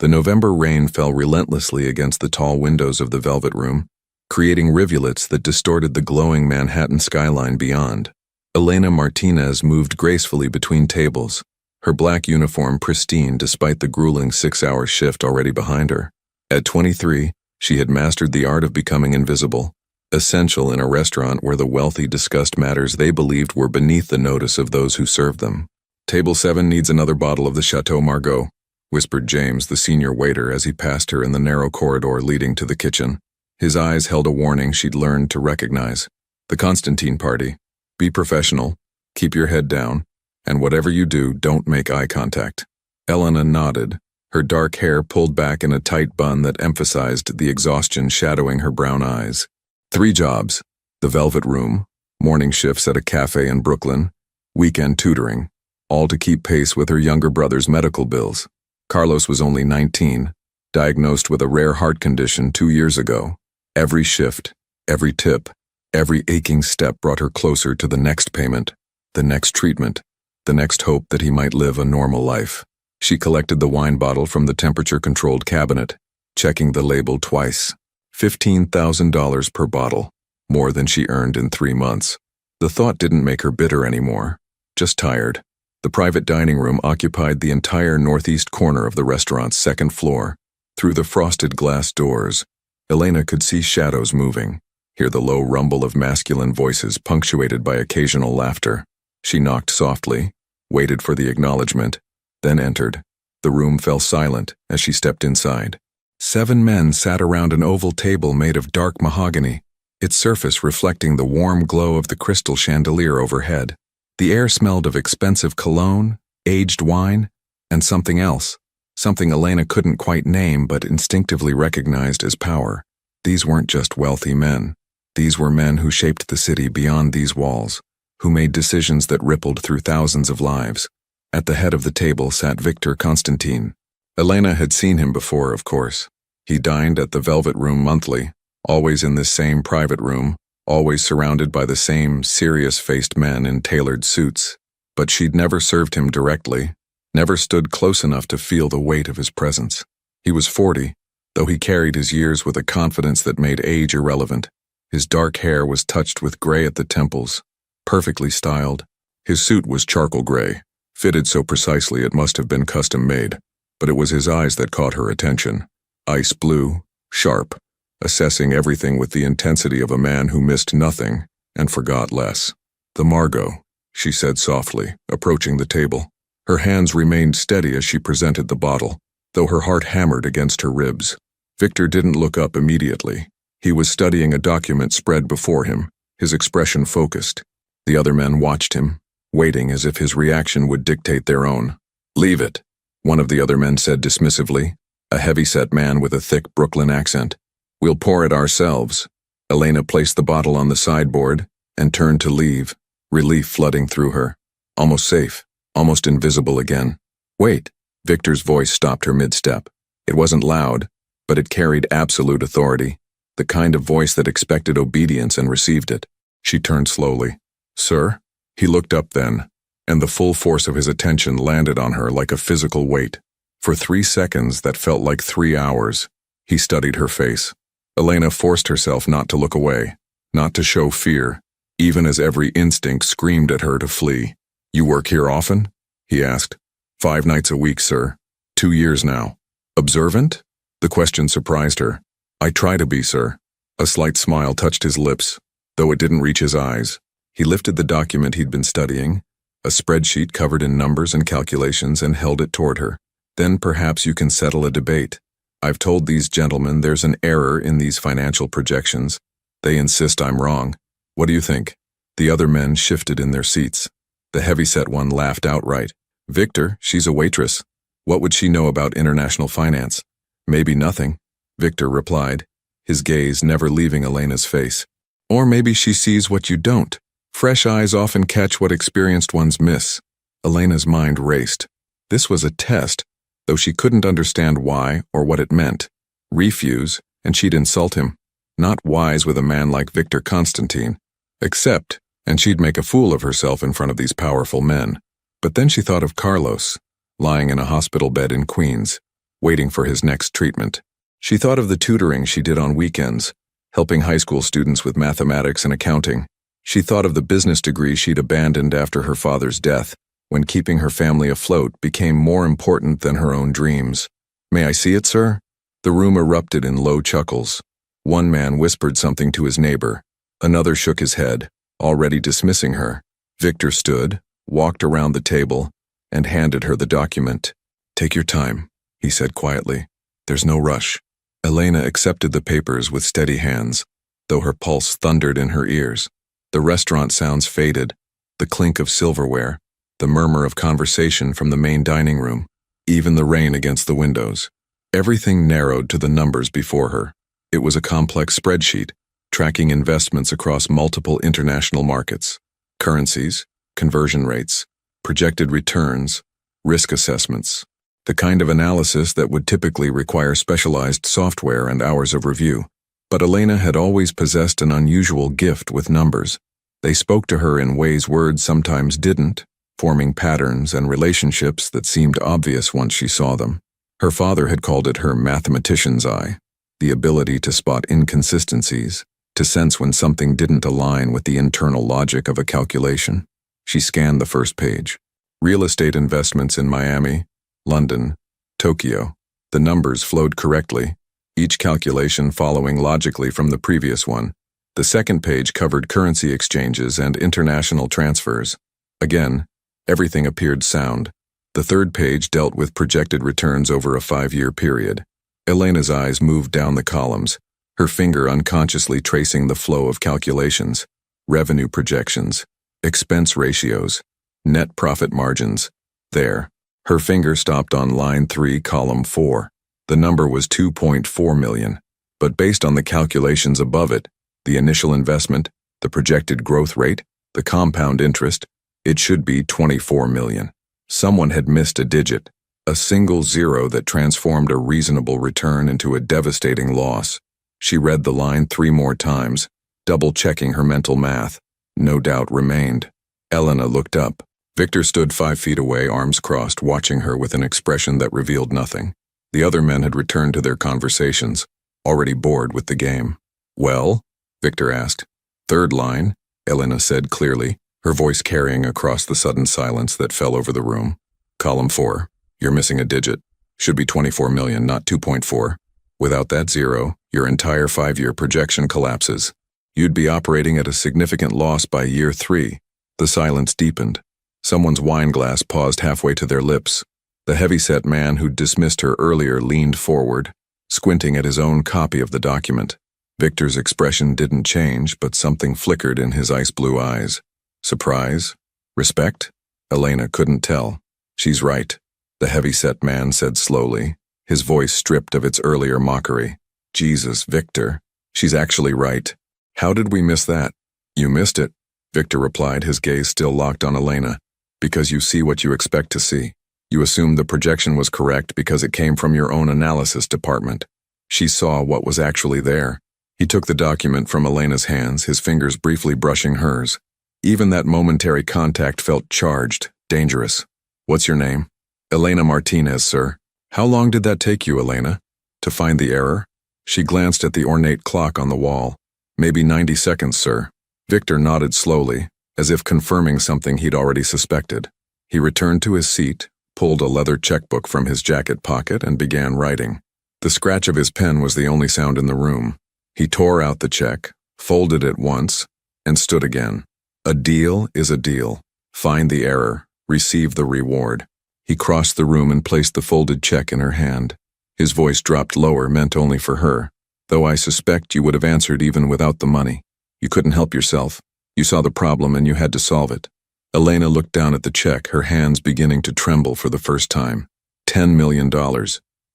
The November rain fell relentlessly against the tall windows of the velvet room, creating rivulets that distorted the glowing Manhattan skyline beyond. Elena Martinez moved gracefully between tables, her black uniform pristine despite the grueling 6-hour shift already behind her. At 23, she had mastered the art of becoming invisible, essential in a restaurant where the wealthy discussed matters they believed were beneath the notice of those who served them. "Table 7 needs another bottle of the Chateau Margaux," whispered James, the senior waiter, as he passed her in the narrow corridor leading to the kitchen. His eyes held a warning she'd learned to recognize. "The Konstantin party. Be professional, keep your head down, and whatever you do, don't make eye contact." Elena nodded, her dark hair pulled back in a tight bun that emphasized the exhaustion shadowing her brown eyes. 3 jobs: the velvet room, morning shifts at a cafe in Brooklyn, weekend tutoring, all to keep pace with her younger brother's medical bills. Carlos was only 19, diagnosed with a rare heart condition 2 years ago. Every shift, every tip, every aching step brought her closer to the next payment, the next treatment, the next hope that he might live a normal life. She collected the wine bottle from the temperature-controlled cabinet, checking the label twice. $15,000 per bottle, more than she earned in 3 months. The thought didn't make her bitter anymore, just tired. The private dining room occupied the entire northeast corner of the restaurant's 2nd floor. Through the frosted glass doors, Elena could see shadows moving, hear the low rumble of masculine voices punctuated by occasional laughter. She knocked softly, waited for the acknowledgement, then entered. The room fell silent as she stepped inside. 7 men sat around an oval table made of dark mahogany, its surface reflecting the warm glow of the crystal chandelier overhead. The air smelled of expensive cologne, aged wine, and something else. Something Elena couldn't quite name but instinctively recognized as power. These weren't just wealthy men. These were men who shaped the city beyond these walls, who made decisions that rippled through thousands of lives. At the head of the table sat Victor Konstantin. Elena had seen him before, of course. He dined at the Velvet Room monthly, always in this same private room, always surrounded by the same serious-faced men in tailored suits. But she'd never served him directly, never stood close enough to feel the weight of his presence. He was 40, though he carried his years with a confidence that made age irrelevant. His dark hair was touched with gray at the temples, perfectly styled. His suit was charcoal gray, fitted so precisely it must have been custom-made, but it was his eyes that caught her attention. Ice blue, sharp, assessing everything with the intensity of a man who missed nothing and forgot less. "The Margaux," she said softly, approaching the table. Her hands remained steady as she presented the bottle, though her heart hammered against her ribs. Victor didn't look up immediately. He was studying a document spread before him, his expression focused. The other men watched him, waiting as if his reaction would dictate their own. "Leave it," one of the other men said dismissively, a heavy-set man with a thick Brooklyn accent. "We'll pour it ourselves." Elena placed the bottle on the sideboard and turned to leave, relief flooding through her. Almost safe, almost invisible again. "Wait," Victor's voice stopped her mid-step. It wasn't loud, but it carried absolute authority, the kind of voice that expected obedience and received it. She turned slowly. "Sir?" He looked up then, and the full force of his attention landed on her like a physical weight. For 3 seconds that felt like 3 hours, he studied her face. Elena forced herself not to look away, not to show fear, even as every instinct screamed at her to flee. "You work here often?" he asked. 5 nights a week, sir. 2 years now." "Observant?" The question surprised her. "I try to be, sir." A slight smile touched his lips, though it didn't reach his eyes. He lifted the document he'd been studying, a spreadsheet covered in numbers and calculations, and held it toward her. "Then perhaps you can settle a debate. I've told these gentlemen there's an error in these financial projections. They insist I'm wrong. What do you think?" The other men shifted in their seats. The heavyset one laughed outright. "Victor, she's a waitress. What would she know about international finance?" "Maybe nothing," Victor replied, his gaze never leaving Elena's face. "Or maybe she sees what you don't. Fresh eyes often catch what experienced ones miss." Elena's mind raced. This was a test, though she couldn't understand why or what it meant. Refuse, and she'd insult him. Not wise with a man like Victor Konstantin. Accept, and she'd make a fool of herself in front of these powerful men. But then she thought of Carlos, lying in a hospital bed in Queens, waiting for his next treatment. She thought of the tutoring she did on weekends, helping high school students with mathematics and accounting. She thought of the business degree she'd abandoned after her father's death, when keeping her family afloat became more important than her own dreams. "May I see it, sir?" The room erupted in low chuckles. One man whispered something to his neighbor. Another shook his head, already dismissing her. Victor stood, walked around the table, and handed her the document. "Take your time," he said quietly. "There's no rush." Elena accepted the papers with steady hands, though her pulse thundered in her ears. The restaurant sounds faded, the clink of silverware, the murmur of conversation from the main dining room, even the rain against the windows. Everything narrowed to the numbers before her. It was a complex spreadsheet, tracking investments across multiple international markets, currencies, conversion rates, projected returns, risk assessments, the kind of analysis that would typically require specialized software and hours of review. But Elena had always possessed an unusual gift with numbers. They spoke to her in ways words sometimes didn't, forming patterns and relationships that seemed obvious once she saw them. Her father had called it her mathematician's eye, the ability to spot inconsistencies, to sense when something didn't align with the internal logic of a calculation. She scanned the first page. Real estate investments in Miami, London, Tokyo. The numbers flowed correctly, each calculation following logically from the previous one. The second page covered currency exchanges and international transfers. Again, everything appeared sound. The third page dealt with projected returns over a 5-year period. Elena's eyes moved down the columns, her finger unconsciously tracing the flow of calculations, revenue projections, expense ratios, net profit margins. There. Her finger stopped on line 3, column 4. The number was 2.4 million, but based on the calculations above it, the initial investment, the projected growth rate, the compound interest, it should be 24 million. Someone had missed a digit, a single zero that transformed a reasonable return into a devastating loss. She read the line 3 more times, double-checking her mental math. No doubt remained. Elena looked up. Victor stood 5 feet away, arms crossed, watching her with an expression that revealed nothing. The other men had returned to their conversations, already bored with the game. "Well?" Victor asked. "Third line," Elena said clearly, her voice carrying across the sudden silence that fell over the room. "Column 4. You're missing a digit. Should be 24 million, not 2.4. Without that zero, your entire 5-year projection collapses. You'd be operating at a significant loss by year 3. The silence deepened. Someone's wine glass paused halfway to their lips. The heavy-set man who'd dismissed her earlier leaned forward, squinting at his own copy of the document. Victor's expression didn't change, but something flickered in his ice-blue eyes. Surprise? Respect? Elena couldn't tell. "She's right," the heavy-set man said slowly, his voice stripped of its earlier mockery. "Jesus, Victor, she's actually right. How did we miss that?" "You missed it," Victor replied, his gaze still locked on Elena. "Because you see what you expect to see. You assumed the projection was correct because it came from your own analysis department. She saw what was actually there." He took the document from Elena's hands, his fingers briefly brushing hers. Even that momentary contact felt charged, dangerous. "What's your name?" "Elena Martinez, sir." "How long did that take you, Elena? To find the error?" She glanced at the ornate clock on the wall. "Maybe 90 seconds, sir." Victor nodded slowly, as if confirming something he'd already suspected. He returned to his seat, pulled a leather checkbook from his jacket pocket, and began writing. The scratch of his pen was the only sound in the room. He tore out the check, folded it once, and stood again. A deal is a deal. Find the error, receive the reward. He crossed the room and placed the folded check in her hand. His voice dropped lower, meant only for her. "Though I suspect you would have answered even without the money. You couldn't help yourself. You saw the problem and you had to solve it." Elena looked down at the check, her hands beginning to tremble for the first time. $10 million.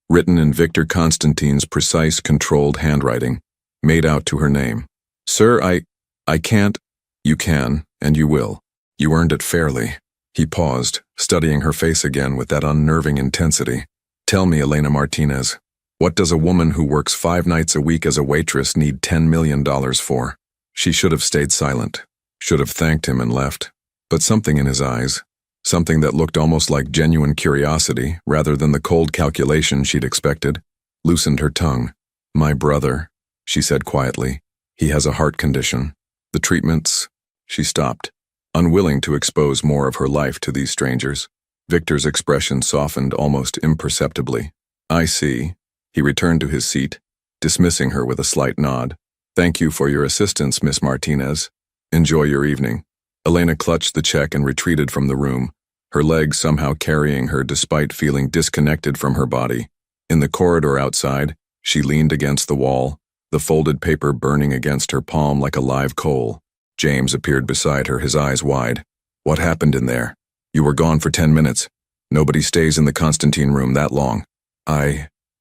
Written in Victor Konstantin's precise, controlled handwriting, made out to her name. "Sir, I can't." "You can, and you will. You earned it fairly." He paused, studying her face again with that unnerving intensity. "Tell me, Elena Martinez, what does a woman who works 5 nights a week as a waitress need $10 million for?" She should have stayed silent, should have thanked him and left. But something in his eyes, Something that looked almost like genuine curiosity, rather than the cold calculation she'd expected, loosened her tongue. "My brother," she said quietly. "He has a heart condition. The treatments—" She stopped, unwilling to expose more of her life to these strangers. Victor's expression softened almost imperceptibly. "I see." He returned to his seat, dismissing her with a slight nod. "Thank you for your assistance, Miss Martinez. Enjoy your evening." Elena clutched the check and retreated from the room, her legs somehow carrying her despite feeling disconnected from her body. In the corridor outside, she leaned against the wall, the folded paper burning against her palm like a live coal. James appeared beside her, his eyes wide. "What happened in there? You were gone for 10 minutes. Nobody stays in the Konstantin room that long."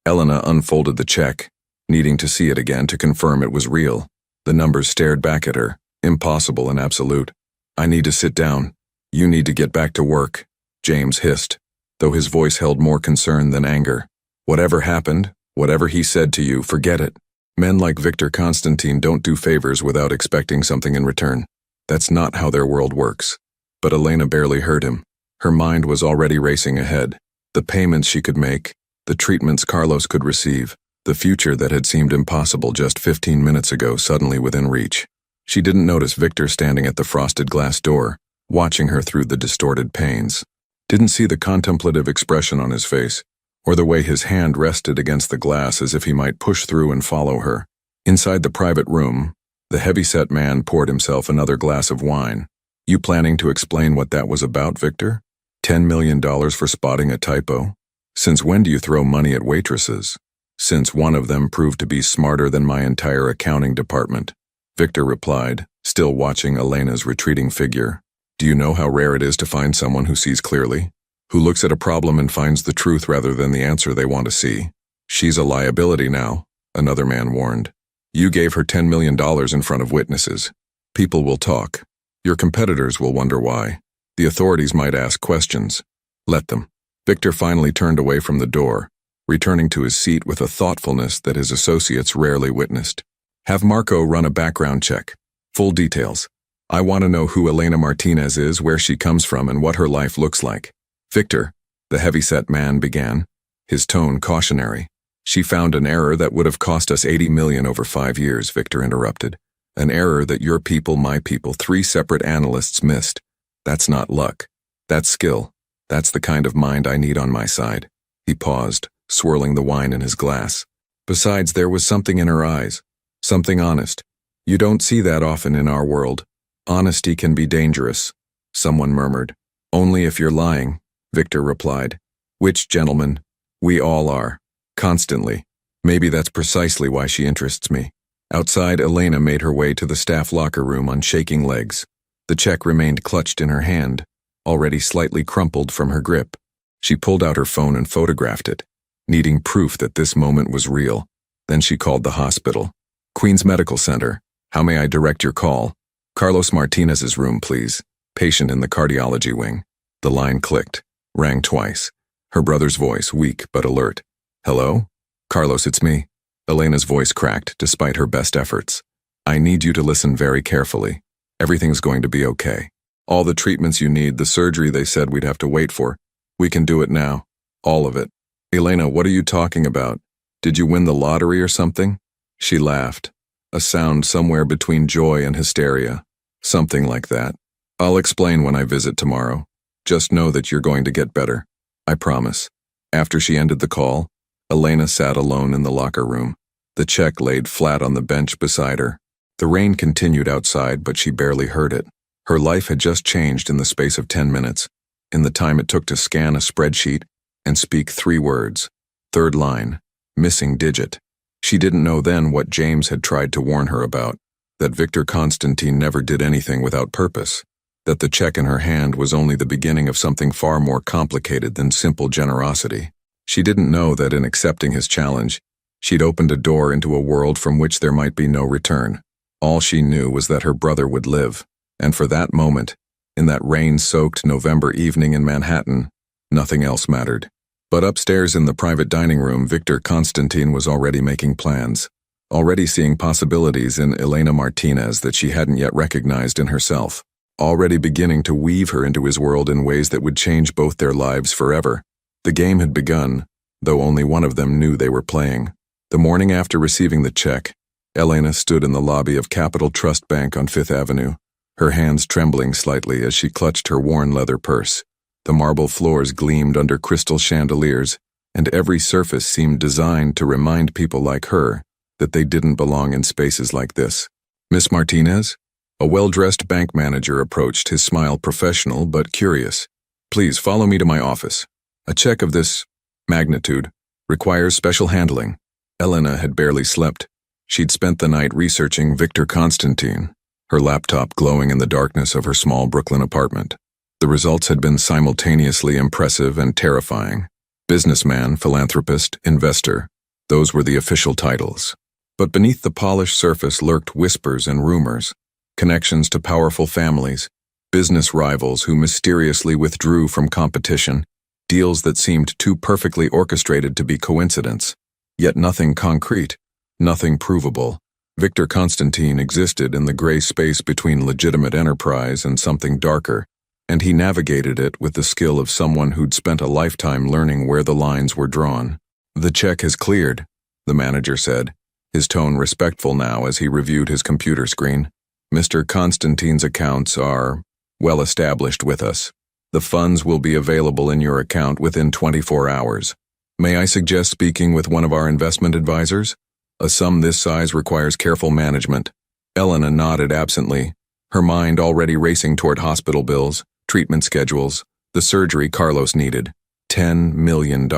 Elena unfolded the check, needing to see it again to confirm it was real. The numbers stared back at her, impossible and absolute. "I need to sit down. You need to get back to work," James hissed, though his voice held more concern than anger. "Whatever happened, whatever he said to you, forget it. Men like Victor Konstantin don't do favors without expecting something in return. That's not how their world works." But Elena barely heard him. Her mind was already racing ahead. The payments she could make, the treatments Carlos could receive, the future that had seemed impossible just 15 minutes ago suddenly within reach. She didn't notice Victor standing at the frosted glass door, watching her through the distorted panes. Didn't see the contemplative expression on his face, or the way his hand rested against the glass as if he might push through and follow her. Inside the private room, the heavy-set man poured himself another glass of wine. "You planning to explain what that was about, Victor? $10 million for spotting a typo? Since when do you throw money at waitresses?" "Since one of them proved to be smarter than my entire accounting department," Victor replied, still watching Elena's retreating figure. "Do you know how rare it is to find someone who sees clearly? Who looks at a problem and finds the truth rather than the answer they want to see? She's a liability now," another man warned. "You gave her $10 million in front of witnesses. People will talk. Your competitors will wonder why. The authorities might ask questions. Let them." Victor finally turned away from the door, returning to his seat with a thoughtfulness that his associates rarely witnessed. "Have Marco run a background check. Full details. I want to know who Elena Martinez is, where she comes from, and what her life looks like." "Victor," the heavy-set man began, his tone cautionary. "She found an error that would have cost us $80 million over 5 years," Victor interrupted. "An error that your people, my people, 3 separate analysts missed. That's not luck. That's skill. That's the kind of mind I need on my side." He paused, swirling the wine in his glass. "Besides, there was something in her eyes. Something honest. You don't see that often in our world. Honesty can be dangerous," someone murmured. "Only if you're lying," Victor replied. "Which, gentlemen, we all are. Constantly. Maybe that's precisely why she interests me." Outside, Elena made her way to the staff locker room on shaking legs. The check remained clutched in her hand, already slightly crumpled from her grip. She pulled out her phone and photographed it, needing proof that this moment was real. Then she called the hospital. "Queens Medical Center. How may I direct your call?" "Carlos Martinez's room, please. Patient in the cardiology wing." The line clicked, rang twice. Her brother's voice, weak but alert. "Hello? Carlos, it's me." Elena's voice cracked despite her best efforts. "I need you to listen very carefully. Everything's going to be okay. All the treatments you need, the surgery they said we'd have to wait for. We can do it now. All of it." "Elena, what are you talking about? Did you win the lottery or something?" She laughed, a sound somewhere between joy and hysteria. "Something like that. I'll explain when I visit tomorrow. Just know that you're going to get better. I promise." After she ended the call, Elena sat alone in the locker room, the check laid flat on the bench beside her. The rain continued outside, but she barely heard it. Her life had just changed in the space of 10 minutes, in the time it took to scan a spreadsheet and speak 3 words. Third line, missing digit. She didn't know then what James had tried to warn her about, that Victor Konstantin never did anything without purpose, that the check in her hand was only the beginning of something far more complicated than simple generosity. She didn't know that in accepting his challenge, she'd opened a door into a world from which there might be no return. All she knew was that her brother would live, and for that moment, in that rain-soaked November evening in Manhattan, nothing else mattered. But upstairs in the private dining room, Victor Konstantin was already making plans, already seeing possibilities in Elena Martinez that she hadn't yet recognized in herself. already beginning to weave her into his world in ways that would change both their lives forever. The game had begun, though only one of them knew they were playing. The morning after receiving the check, Elena stood in the lobby of Capital Trust Bank on Fifth Avenue, her hands trembling slightly as she clutched her worn leather purse. The marble floors gleamed under crystal chandeliers, and every surface seemed designed to remind people like her that they didn't belong in spaces like this. "Miss Martinez?" A well-dressed bank manager approached, his smile professional but curious. "Please follow me to my office. A check of this magnitude requires special handling." Elena had barely slept. She'd spent the night researching Victor Konstantin, her laptop glowing in the darkness of her small Brooklyn apartment. The results had been simultaneously impressive and terrifying. Businessman, philanthropist, investor. Those were the official titles. But beneath the polished surface lurked whispers and rumors, connections to powerful families, business rivals who mysteriously withdrew from competition, deals that seemed too perfectly orchestrated to be coincidence. Yet nothing concrete, nothing provable. Victor Konstantin existed in the gray space between legitimate enterprise and something darker, and he navigated it with the skill of someone who'd spent a lifetime learning where the lines were drawn. "The check has cleared," the manager said, his tone respectful now as he reviewed his computer screen. "Mr. Konstantin's accounts are well established with us. The funds will be available in your account within 24 hours. May I suggest speaking with one of our investment advisors? A sum this size requires careful management." Elena nodded absently, her mind already racing toward hospital bills, treatment schedules, the surgery Carlos needed. $10 million.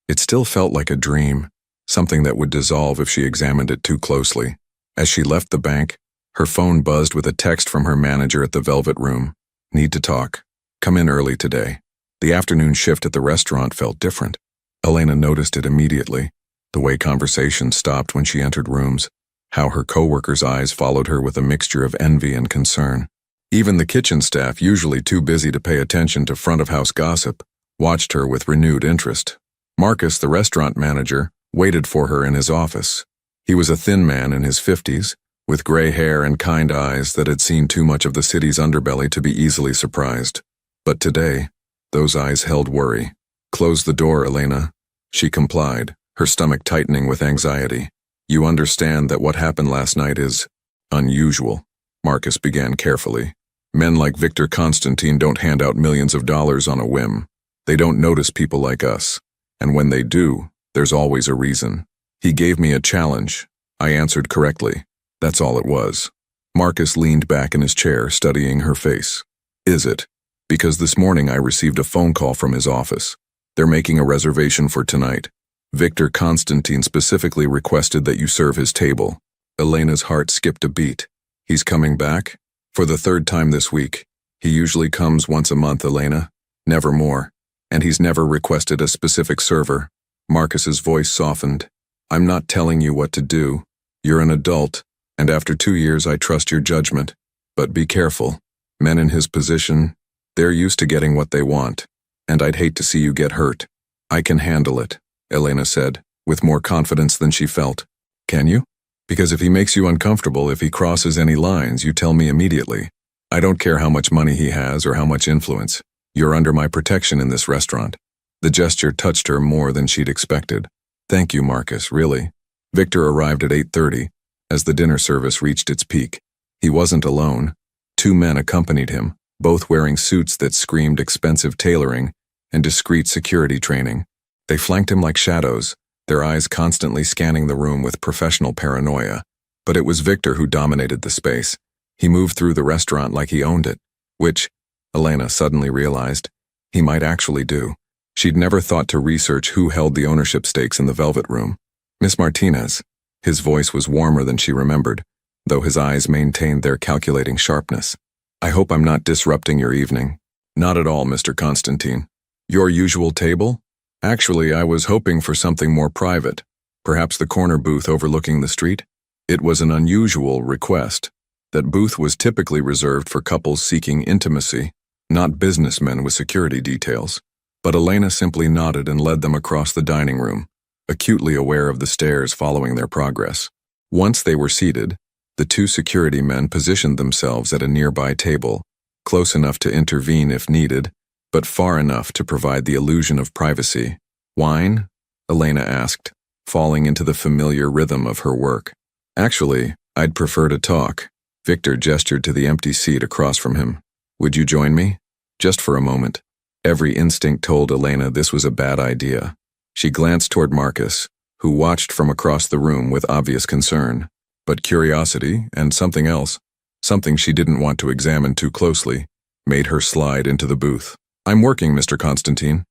It still felt like a dream, something that would dissolve if she examined it too closely. As she left the bank, her phone buzzed with a text from her manager at the Velvet Room. "Need to talk. Come in early today." The afternoon shift at the restaurant felt different. Elena noticed it immediately, the way conversation stopped when she entered rooms, how her coworkers' eyes followed her with a mixture of envy and concern. Even the kitchen staff, usually too busy to pay attention to front-of-house gossip, watched her with renewed interest. Marcus, the restaurant manager, waited for her in his office. He was a thin man in his 50s, with gray hair and kind eyes that had seen too much of the city's underbelly to be easily surprised. But today, those eyes held worry. "Close the door, Elena." She complied, her stomach tightening with anxiety. "You understand that what happened last night is unusual," Marcus began carefully. "Men like Victor Konstantin don't hand out millions of dollars on a whim. They don't notice people like us. And when they do, there's always a reason. He gave me a challenge. I answered correctly. That's all it was." Marcus leaned back in his chair, studying her face. "Is it? Because this morning I received a phone call from his office. They're making a reservation for tonight. Victor Konstantin specifically requested that you serve his table." Elena's heart skipped a beat. "He's coming back? For the third time this week. He usually comes once a month, Elena. Never more. And he's never requested a specific server." Marcus's voice softened. "I'm not telling you what to do. You're an adult, and after 2 years I trust your judgment. But be careful. Men in his position, they're used to getting what they want, and I'd hate to see you get hurt." "I can handle it," Elena said, with more confidence than she felt. "Can you? Because if he makes you uncomfortable, if he crosses any lines, you tell me immediately. I don't care how much money he has or how much influence. You're under my protection in this restaurant." The gesture touched her more than she'd expected. "Thank you, Marcus, really." Victor arrived at 8:30, as the dinner service reached its peak. He wasn't alone. 2 men accompanied him, both wearing suits that screamed expensive tailoring and discreet security training. They flanked him like shadows, their eyes constantly scanning the room with professional paranoia. But it was Victor who dominated the space. He moved through the restaurant like he owned it, which, Elena suddenly realized, he might actually do. She'd never thought to research who held the ownership stakes in the Velvet Room. "Miss Martinez." His voice was warmer than she remembered, though his eyes maintained their calculating sharpness. "I hope I'm not disrupting your evening." "Not at all, Mr. Konstantin." "Your usual table?" "Actually, I was hoping for something more private. Perhaps the corner booth overlooking the street?" It was an unusual request. That booth was typically reserved for couples seeking intimacy, not businessmen with security details. But Elena simply nodded and led them across the dining room, acutely aware of the stares following their progress. Once they were seated, the 2 security men positioned themselves at a nearby table, close enough to intervene if needed, but far enough to provide the illusion of privacy. Wine? Elena asked, falling into the familiar rhythm of her work. Actually, I'd prefer to talk. Victor gestured to the empty seat across from him. Would you join me? Just for a moment. Every instinct told Elena this was a bad idea. She glanced toward Marcus, who watched from across the room with obvious concern. But curiosity, and something else, something she didn't want to examine too closely, made her slide into the booth. I'm working, Mr. Konstantin.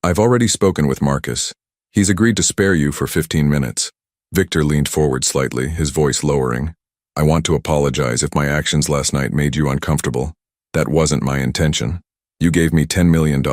I've already spoken with Marcus. He's agreed to spare you for 15 minutes. Victor leaned forward slightly, his voice lowering. I want to apologize if my actions last night made you uncomfortable. That wasn't my intention. You gave me $10 million.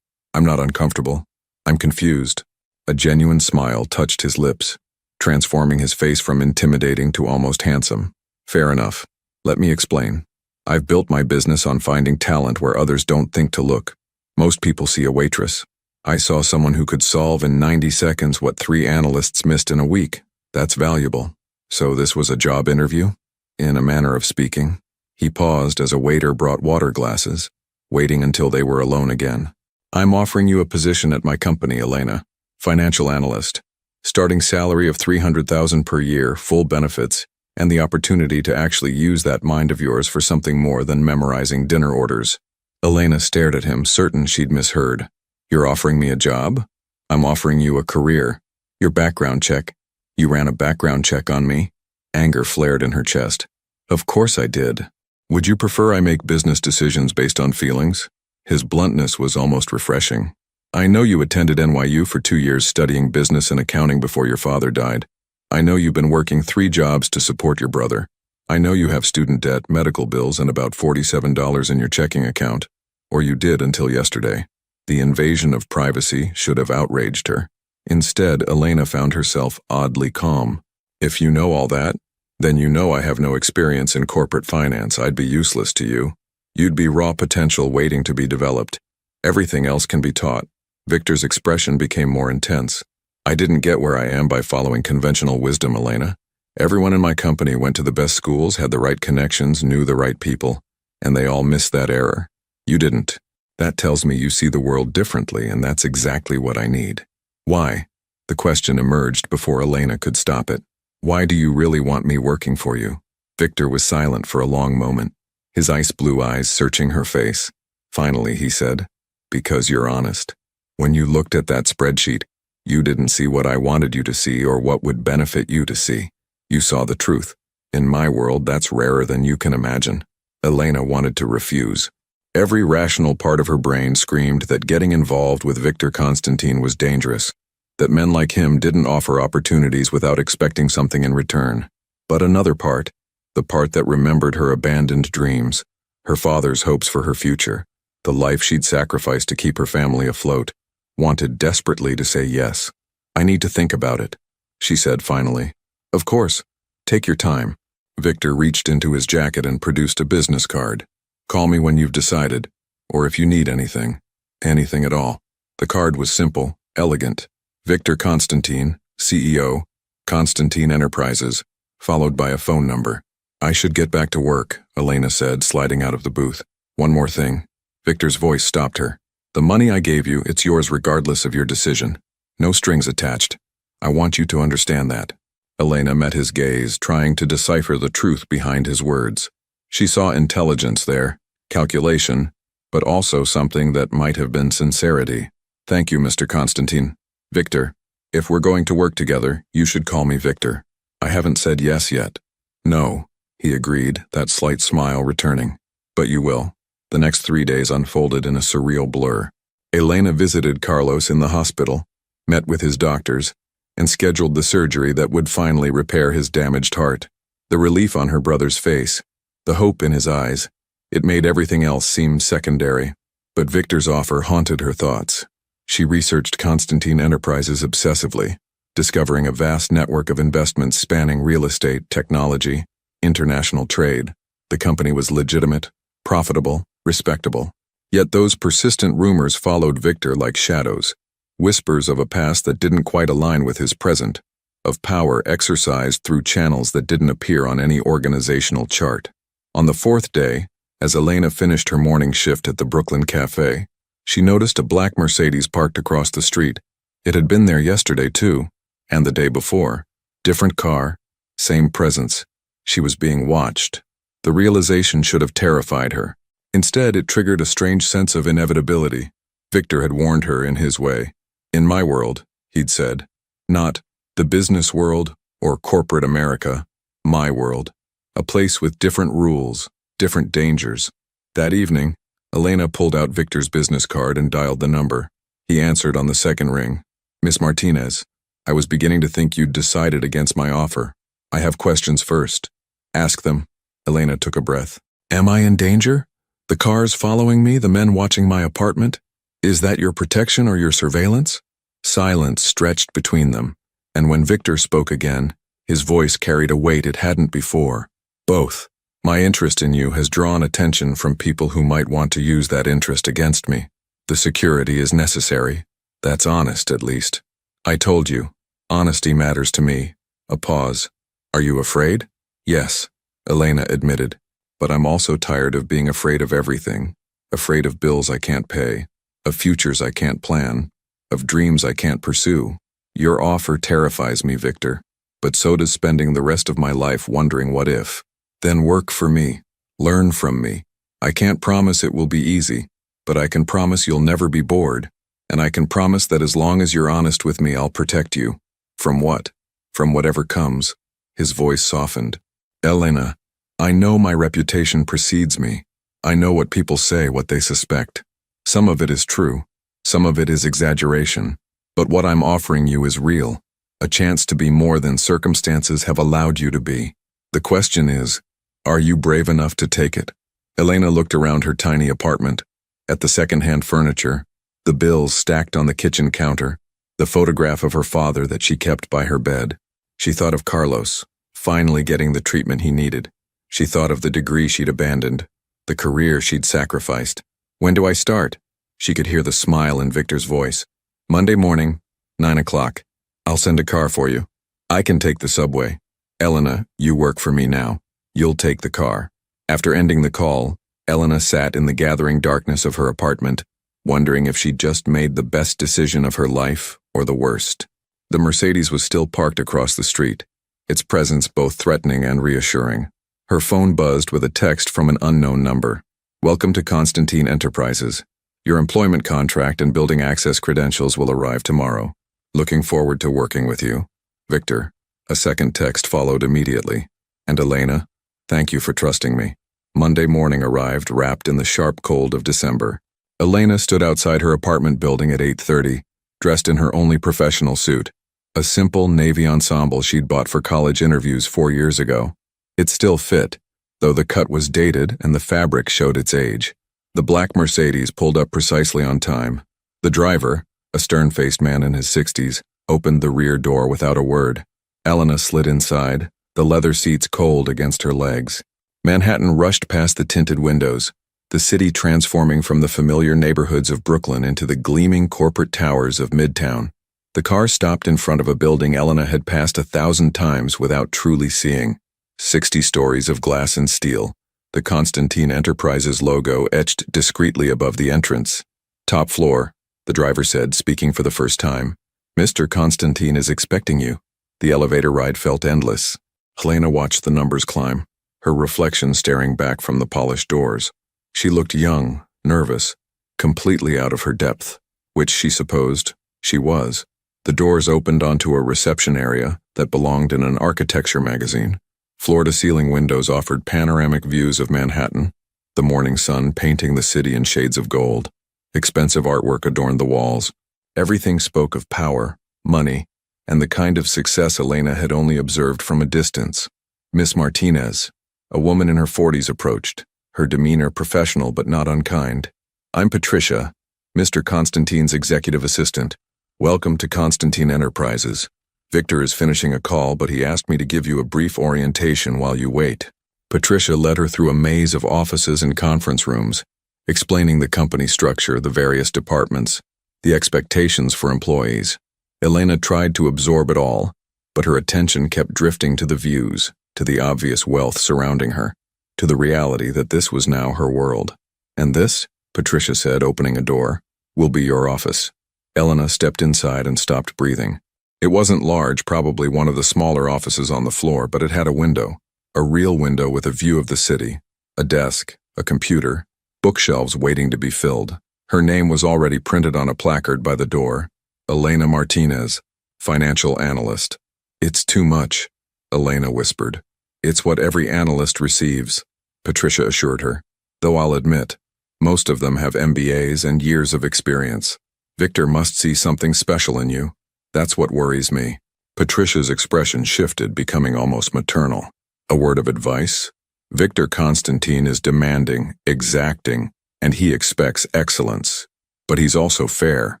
I'm not uncomfortable. I'm confused. A genuine smile touched his lips, transforming his face from intimidating to almost handsome. Fair enough. Let me explain. I've built my business on finding talent where others don't think to look. Most people see a waitress. I saw someone who could solve in 90 seconds what 3 analysts missed in a week. That's valuable. So this was a job interview? In a manner of speaking. He paused as a waiter brought water glasses, waiting until they were alone again. I'm offering you a position at my company, Elena. Financial analyst. Starting salary of $300,000 per year, full benefits, and the opportunity to actually use that mind of yours for something more than memorizing dinner orders. Elena stared at him, certain she'd misheard. You're offering me a job? I'm offering you a career. Your background check. You ran a background check on me? Anger flared in her chest. Of course I did. Would you prefer I make business decisions based on feelings? His bluntness was almost refreshing. I know you attended NYU for 2 years studying business and accounting before your father died. I know you've been working 3 jobs to support your brother. I know you have student debt, medical bills, and about $47 in your checking account. Or you did until yesterday. The invasion of privacy should have outraged her. Instead, Elena found herself oddly calm. If you know all that, then you know I have no experience in corporate finance. I'd be useless to you. You'd be raw potential waiting to be developed. Everything else can be taught. Victor's expression became more intense. I didn't get where I am by following conventional wisdom, Elena. Everyone in my company went to the best schools, had the right connections, knew the right people, and they all missed that error. You didn't. That tells me you see the world differently, and that's exactly what I need. Why? The question emerged before Elena could stop it. Why do you really want me working for you? Victor was silent for a long moment, his ice blue eyes searching her face. Finally, he said, because you're honest. When you looked at that spreadsheet, you didn't see what I wanted you to see or what would benefit you to see. You saw the truth. In my world, that's rarer than you can imagine. Elena wanted to refuse. Every rational part of her brain screamed that getting involved with Victor Konstantin was dangerous, that men like him didn't offer opportunities without expecting something in return. But another part, the part that remembered her abandoned dreams, her father's hopes for her future, the life she'd sacrificed to keep her family afloat, wanted desperately to say yes. I need to think about it, she said finally. Of course. Take your time. Victor reached into his jacket and produced a business card. Call me when you've decided, or if you need anything. Anything at all. The card was simple, elegant. Victor Konstantin, CEO, Konstantin Enterprises, followed by a phone number. I should get back to work, Elena said, sliding out of the booth. One more thing. Victor's voice stopped her. The money I gave you, it's yours regardless of your decision. No strings attached. I want you to understand that. Elena met his gaze, trying to decipher the truth behind his words. She saw intelligence there, calculation, but also something that might have been sincerity. Thank you, Mr. Konstantin. Victor, if we're going to work together, you should call me Victor. I haven't said yes yet. No, he agreed, that slight smile returning. But you will. The next 3 days unfolded in a surreal blur. Elena visited Carlos in the hospital, met with his doctors, and scheduled the surgery that would finally repair his damaged heart. The relief on her brother's face, the hope in his eyes, it made everything else seem secondary. But Victor's offer haunted her thoughts. She researched Konstantin Enterprises obsessively, discovering a vast network of investments spanning real estate, technology, international trade. The company was legitimate, profitable, respectable. Yet those persistent rumors followed Victor like shadows, whispers of a past that didn't quite align with his present, of power exercised through channels that didn't appear on any organizational chart. On the 4th day, As Elena finished her morning shift at the Brooklyn Cafe, she noticed a black Mercedes parked across the street. It had been there yesterday too, and the day before. Different car, same presence. She was being watched. The realization should have terrified her. Instead, it triggered a strange sense of inevitability. Victor had warned her in his way. In my world, he'd said, not the business world or corporate America, my world. A place with different rules, different dangers. That evening, Elena pulled out Victor's business card and dialed the number. He answered on the second ring. Miss Martinez, I was beginning to think you'd decided against my offer. I have questions first. Ask them. Elena took a breath. Am I in danger? The cars following me, the men watching my apartment? Is that your protection or your surveillance? Silence stretched between them, and when Victor spoke again, his voice carried a weight it hadn't before. Both. My interest in you has drawn attention from people who might want to use that interest against me. The security is necessary. That's honest, at least. I told you. Honesty matters to me. A pause. Are you afraid? Yes, Elena admitted. But I'm also tired of being afraid of everything. Afraid of bills I can't pay, of futures I can't plan, of dreams I can't pursue. Your offer terrifies me, Victor. But so does spending the rest of my life wondering what if. Then work for me. Learn from me. I can't promise it will be easy, but I can promise you'll never be bored. And I can promise that as long as you're honest with me, I'll protect you. From what? From whatever comes. His voice softened. Elena, I know my reputation precedes me. I know what people say, what they suspect. Some of it is true. Some of it is exaggeration. But what I'm offering you is real. A chance to be more than circumstances have allowed you to be. The question is, are you brave enough to take it? Elena looked around her tiny apartment, at the second-hand furniture, the bills stacked on the kitchen counter, the photograph of her father that she kept by her bed. She thought of Carlos, finally getting the treatment he needed. She thought of the degree she'd abandoned, the career she'd sacrificed. When do I start? She could hear the smile in Victor's voice. Monday morning, 9 o'clock. I'll send a car for you. I can take the subway. Elena, you work for me now. You'll take the car. After ending the call, Elena sat in the gathering darkness of her apartment, wondering if she'd just made the best decision of her life or the worst. The Mercedes was still parked across the street, its presence both threatening and reassuring. Her phone buzzed with a text from an unknown number. Welcome to Konstantin Enterprises. Your employment contract and building access credentials will arrive tomorrow. Looking forward to working with you. Victor. A second text followed immediately. And Elena, thank you for trusting me. Monday morning arrived, wrapped in the sharp cold of December. Elena stood outside her apartment building at 8:30, dressed in her only professional suit, a simple navy ensemble she'd bought for college interviews 4 years ago. It still fit, though the cut was dated and the fabric showed its age. The black Mercedes pulled up precisely on time. The driver, a stern-faced man in his 60s, opened the rear door without a word. Elena slid inside, the leather seats cold against her legs. Manhattan rushed past the tinted windows, the city transforming from the familiar neighborhoods of Brooklyn into the gleaming corporate towers of Midtown. The car stopped in front of a building Elena had passed 1,000 times without truly seeing. 60 stories of glass and steel, the Konstantin Enterprises logo etched discreetly above the entrance. Top floor, the driver said, speaking for the first time. Mr. Konstantin is expecting you. The elevator ride felt endless. Elena watched the numbers climb, her reflection staring back from the polished doors. She looked young, nervous, completely out of her depth, which she supposed she was. The doors opened onto a reception area that belonged in an architecture magazine. Floor-to-ceiling windows offered panoramic views of Manhattan, the morning sun painting the city in shades of gold. Expensive artwork adorned the walls. Everything spoke of power, money, and the kind of success Elena had only observed from a distance. Miss Martinez, a woman in her 40s, approached, her demeanor professional but not unkind. I'm Patricia, Mr. Konstantin's executive assistant. Welcome to Konstantin Enterprises. Victor is finishing a call, but he asked me to give you a brief orientation while you wait. Patricia led her through a maze of offices and conference rooms, explaining the company structure, the various departments, the expectations for employees. Elena tried to absorb it all, but her attention kept drifting to the views, to the obvious wealth surrounding her. to the reality that this was now her world. "And this," Patricia said, opening a door, "will be your office." Elena stepped inside and stopped breathing. It wasn't large, probably one of the smaller offices on the floor, but it had a window, a real window with a view of the city, a desk, a computer, bookshelves waiting to be filled. Her name was already printed on a placard by the door: Elena Martinez, financial analyst. "It's too much," Elena whispered. "It's what every analyst receives," Patricia assured her. "Though I'll admit, most of them have MBAs and years of experience. Victor must see something special in you. That's what worries me." Patricia's expression shifted, becoming almost maternal. "A word of advice? Victor Konstantin is demanding, exacting, and he expects excellence. But he's also fair.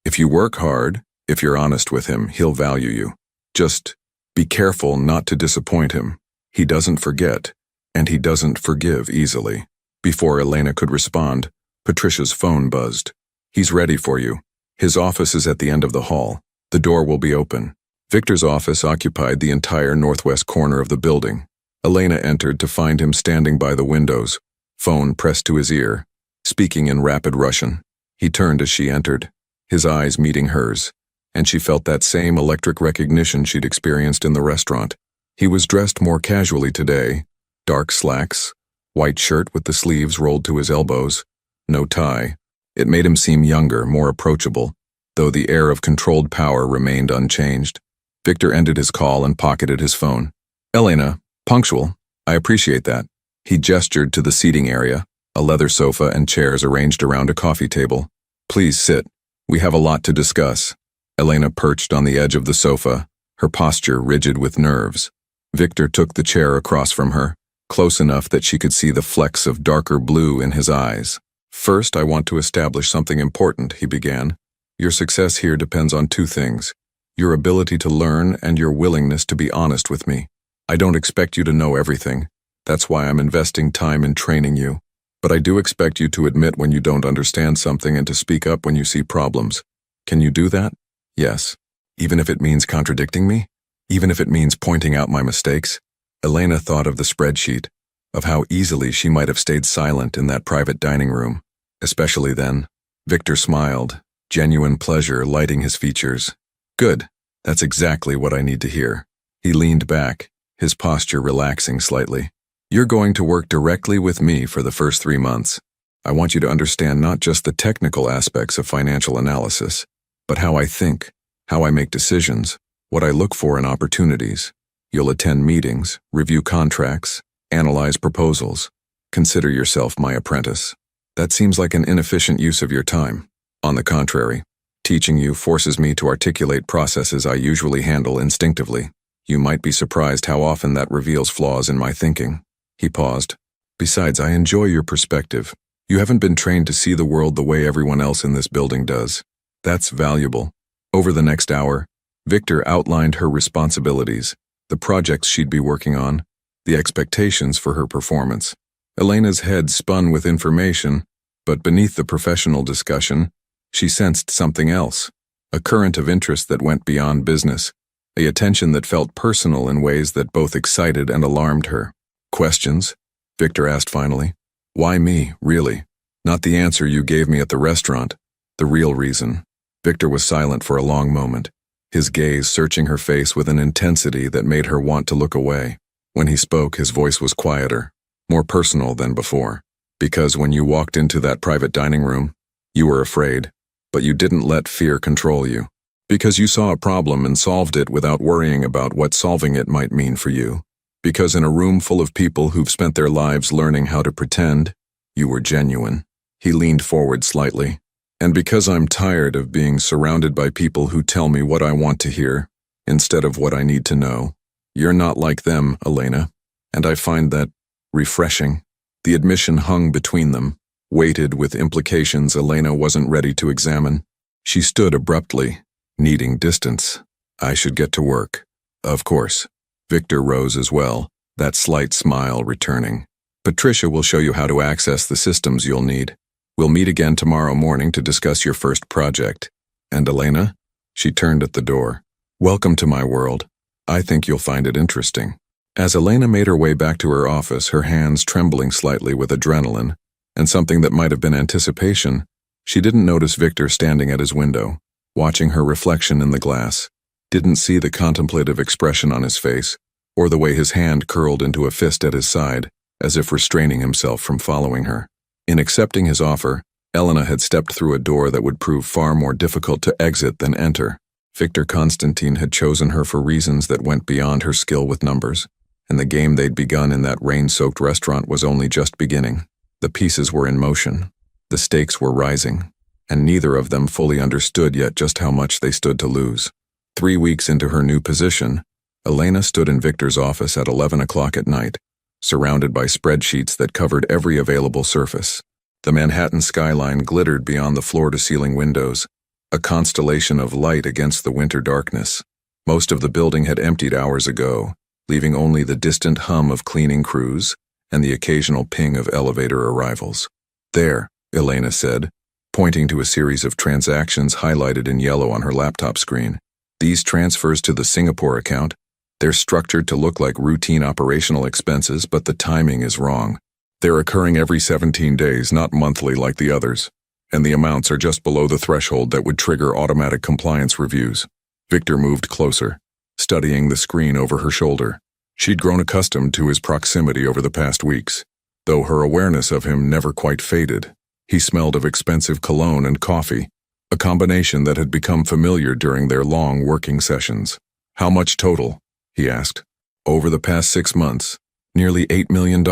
If you work hard, if you're honest with him, he'll value you. Just be careful not to disappoint him. He doesn't forget, and he doesn't forgive easily." Before Elena could respond, Patricia's phone buzzed. "He's ready for you. His office is at the end of the hall. The door will be open." Victor's office occupied the entire northwest corner of the building. Elena entered to find him standing by the windows, phone pressed to his ear, speaking in rapid Russian. He turned as she entered, his eyes meeting hers, and she felt that same electric recognition she'd experienced in the restaurant. He was dressed more casually today: dark slacks, white shirt with the sleeves rolled to his elbows, no tie. It made him seem younger, more approachable, though the air of controlled power remained unchanged. Victor ended his call and pocketed his phone. "Elena, punctual. I appreciate that." He gestured to the seating area, a leather sofa and chairs arranged around a coffee table. "Please sit. We have a lot to discuss." Elena perched on the edge of the sofa, her posture rigid with nerves. Victor took the chair across from her, close enough that she could see the flecks of darker blue in his eyes. "First, I want to establish something important," he began. "Your success here depends on two things: your ability to learn and your willingness to be honest with me. I don't expect you to know everything. That's why I'm investing time in training you. But I do expect you to admit when you don't understand something and to speak up when you see problems. Can you do that?" "Yes." "Even if it means contradicting me? Even if it means pointing out my mistakes?" Elena thought of the spreadsheet, of how easily she might have stayed silent in that private dining room. Especially then. Victor smiled, genuine pleasure lighting his features. "Good. That's exactly what I need to hear." He leaned back, his posture relaxing slightly. "You're going to work directly with me for the first 3 months. I want you to understand not just the technical aspects of financial analysis, but how I think, how I make decisions, what I look for in opportunities. You'll attend meetings, review contracts, analyze proposals. Consider yourself my apprentice." "That seems like an inefficient use of your time." "On the contrary, teaching you forces me to articulate processes I usually handle instinctively. You might be surprised how often that reveals flaws in my thinking." He paused. "Besides, I enjoy your perspective. You haven't been trained to see the world the way everyone else in this building does. That's valuable." Over the next hour, Victor outlined her responsibilities, the projects she'd be working on, the expectations for her performance. Elena's head spun with information, but beneath the professional discussion, she sensed something else, a current of interest that went beyond business, a attention that felt personal in ways that both excited and alarmed her. "Questions?" Victor asked finally. "Why me, really? Not the answer you gave me at the restaurant. The real reason." Victor was silent for a long moment, his gaze searching her face with an intensity that made her want to look away. When he spoke, his voice was quieter, more personal than before. "Because when you walked into that private dining room, you were afraid, but you didn't let fear control you. Because you saw a problem and solved it without worrying about what solving it might mean for you. Because in a room full of people who've spent their lives learning how to pretend, you were genuine." He leaned forward slightly. "And because I'm tired of being surrounded by people who tell me what I want to hear, instead of what I need to know. You're not like them, Elena, and I find that refreshing." The admission hung between them, weighted with implications Elena wasn't ready to examine. She stood abruptly, needing distance. "I should get to work." "Of course." Victor rose as well, that slight smile returning. "Patricia will show you how to access the systems you'll need. We'll meet again tomorrow morning to discuss your first project. And Elena?" She turned at the door. "Welcome to my world. I think you'll find it interesting." As Elena made her way back to her office, her hands trembling slightly with adrenaline, and something that might have been anticipation, she didn't notice Victor standing at his window, watching her reflection in the glass, didn't see the contemplative expression on his face, or the way his hand curled into a fist at his side, as if restraining himself from following her. In accepting his offer, Elena had stepped through a door that would prove far more difficult to exit than enter. Victor Konstantin had chosen her for reasons that went beyond her skill with numbers, and the game they'd begun in that rain-soaked restaurant was only just beginning. The pieces were in motion, the stakes were rising, and neither of them fully understood yet just how much they stood to lose. 3 weeks into her new position, Elena stood in Victor's office at 11 o'clock at night, surrounded by spreadsheets that covered every available surface. The Manhattan skyline glittered beyond the floor-to-ceiling windows, a constellation of light against the winter darkness. Most of the building had emptied hours ago, leaving only the distant hum of cleaning crews and the occasional ping of elevator arrivals. "There," Elena said, pointing to a series of transactions highlighted in yellow on her laptop screen. "These transfers to the Singapore account, they're structured to look like routine operational expenses, but the timing is wrong. They're occurring every 17 days, not monthly like the others, and the amounts are just below the threshold that would trigger automatic compliance reviews." Victor moved closer, studying the screen over her shoulder. She'd grown accustomed to his proximity over the past weeks, though her awareness of him never quite faded. He smelled of expensive cologne and coffee, a combination that had become familiar during their long working sessions. "How much total?" he asked. "Over the past 6 months, nearly $8 million.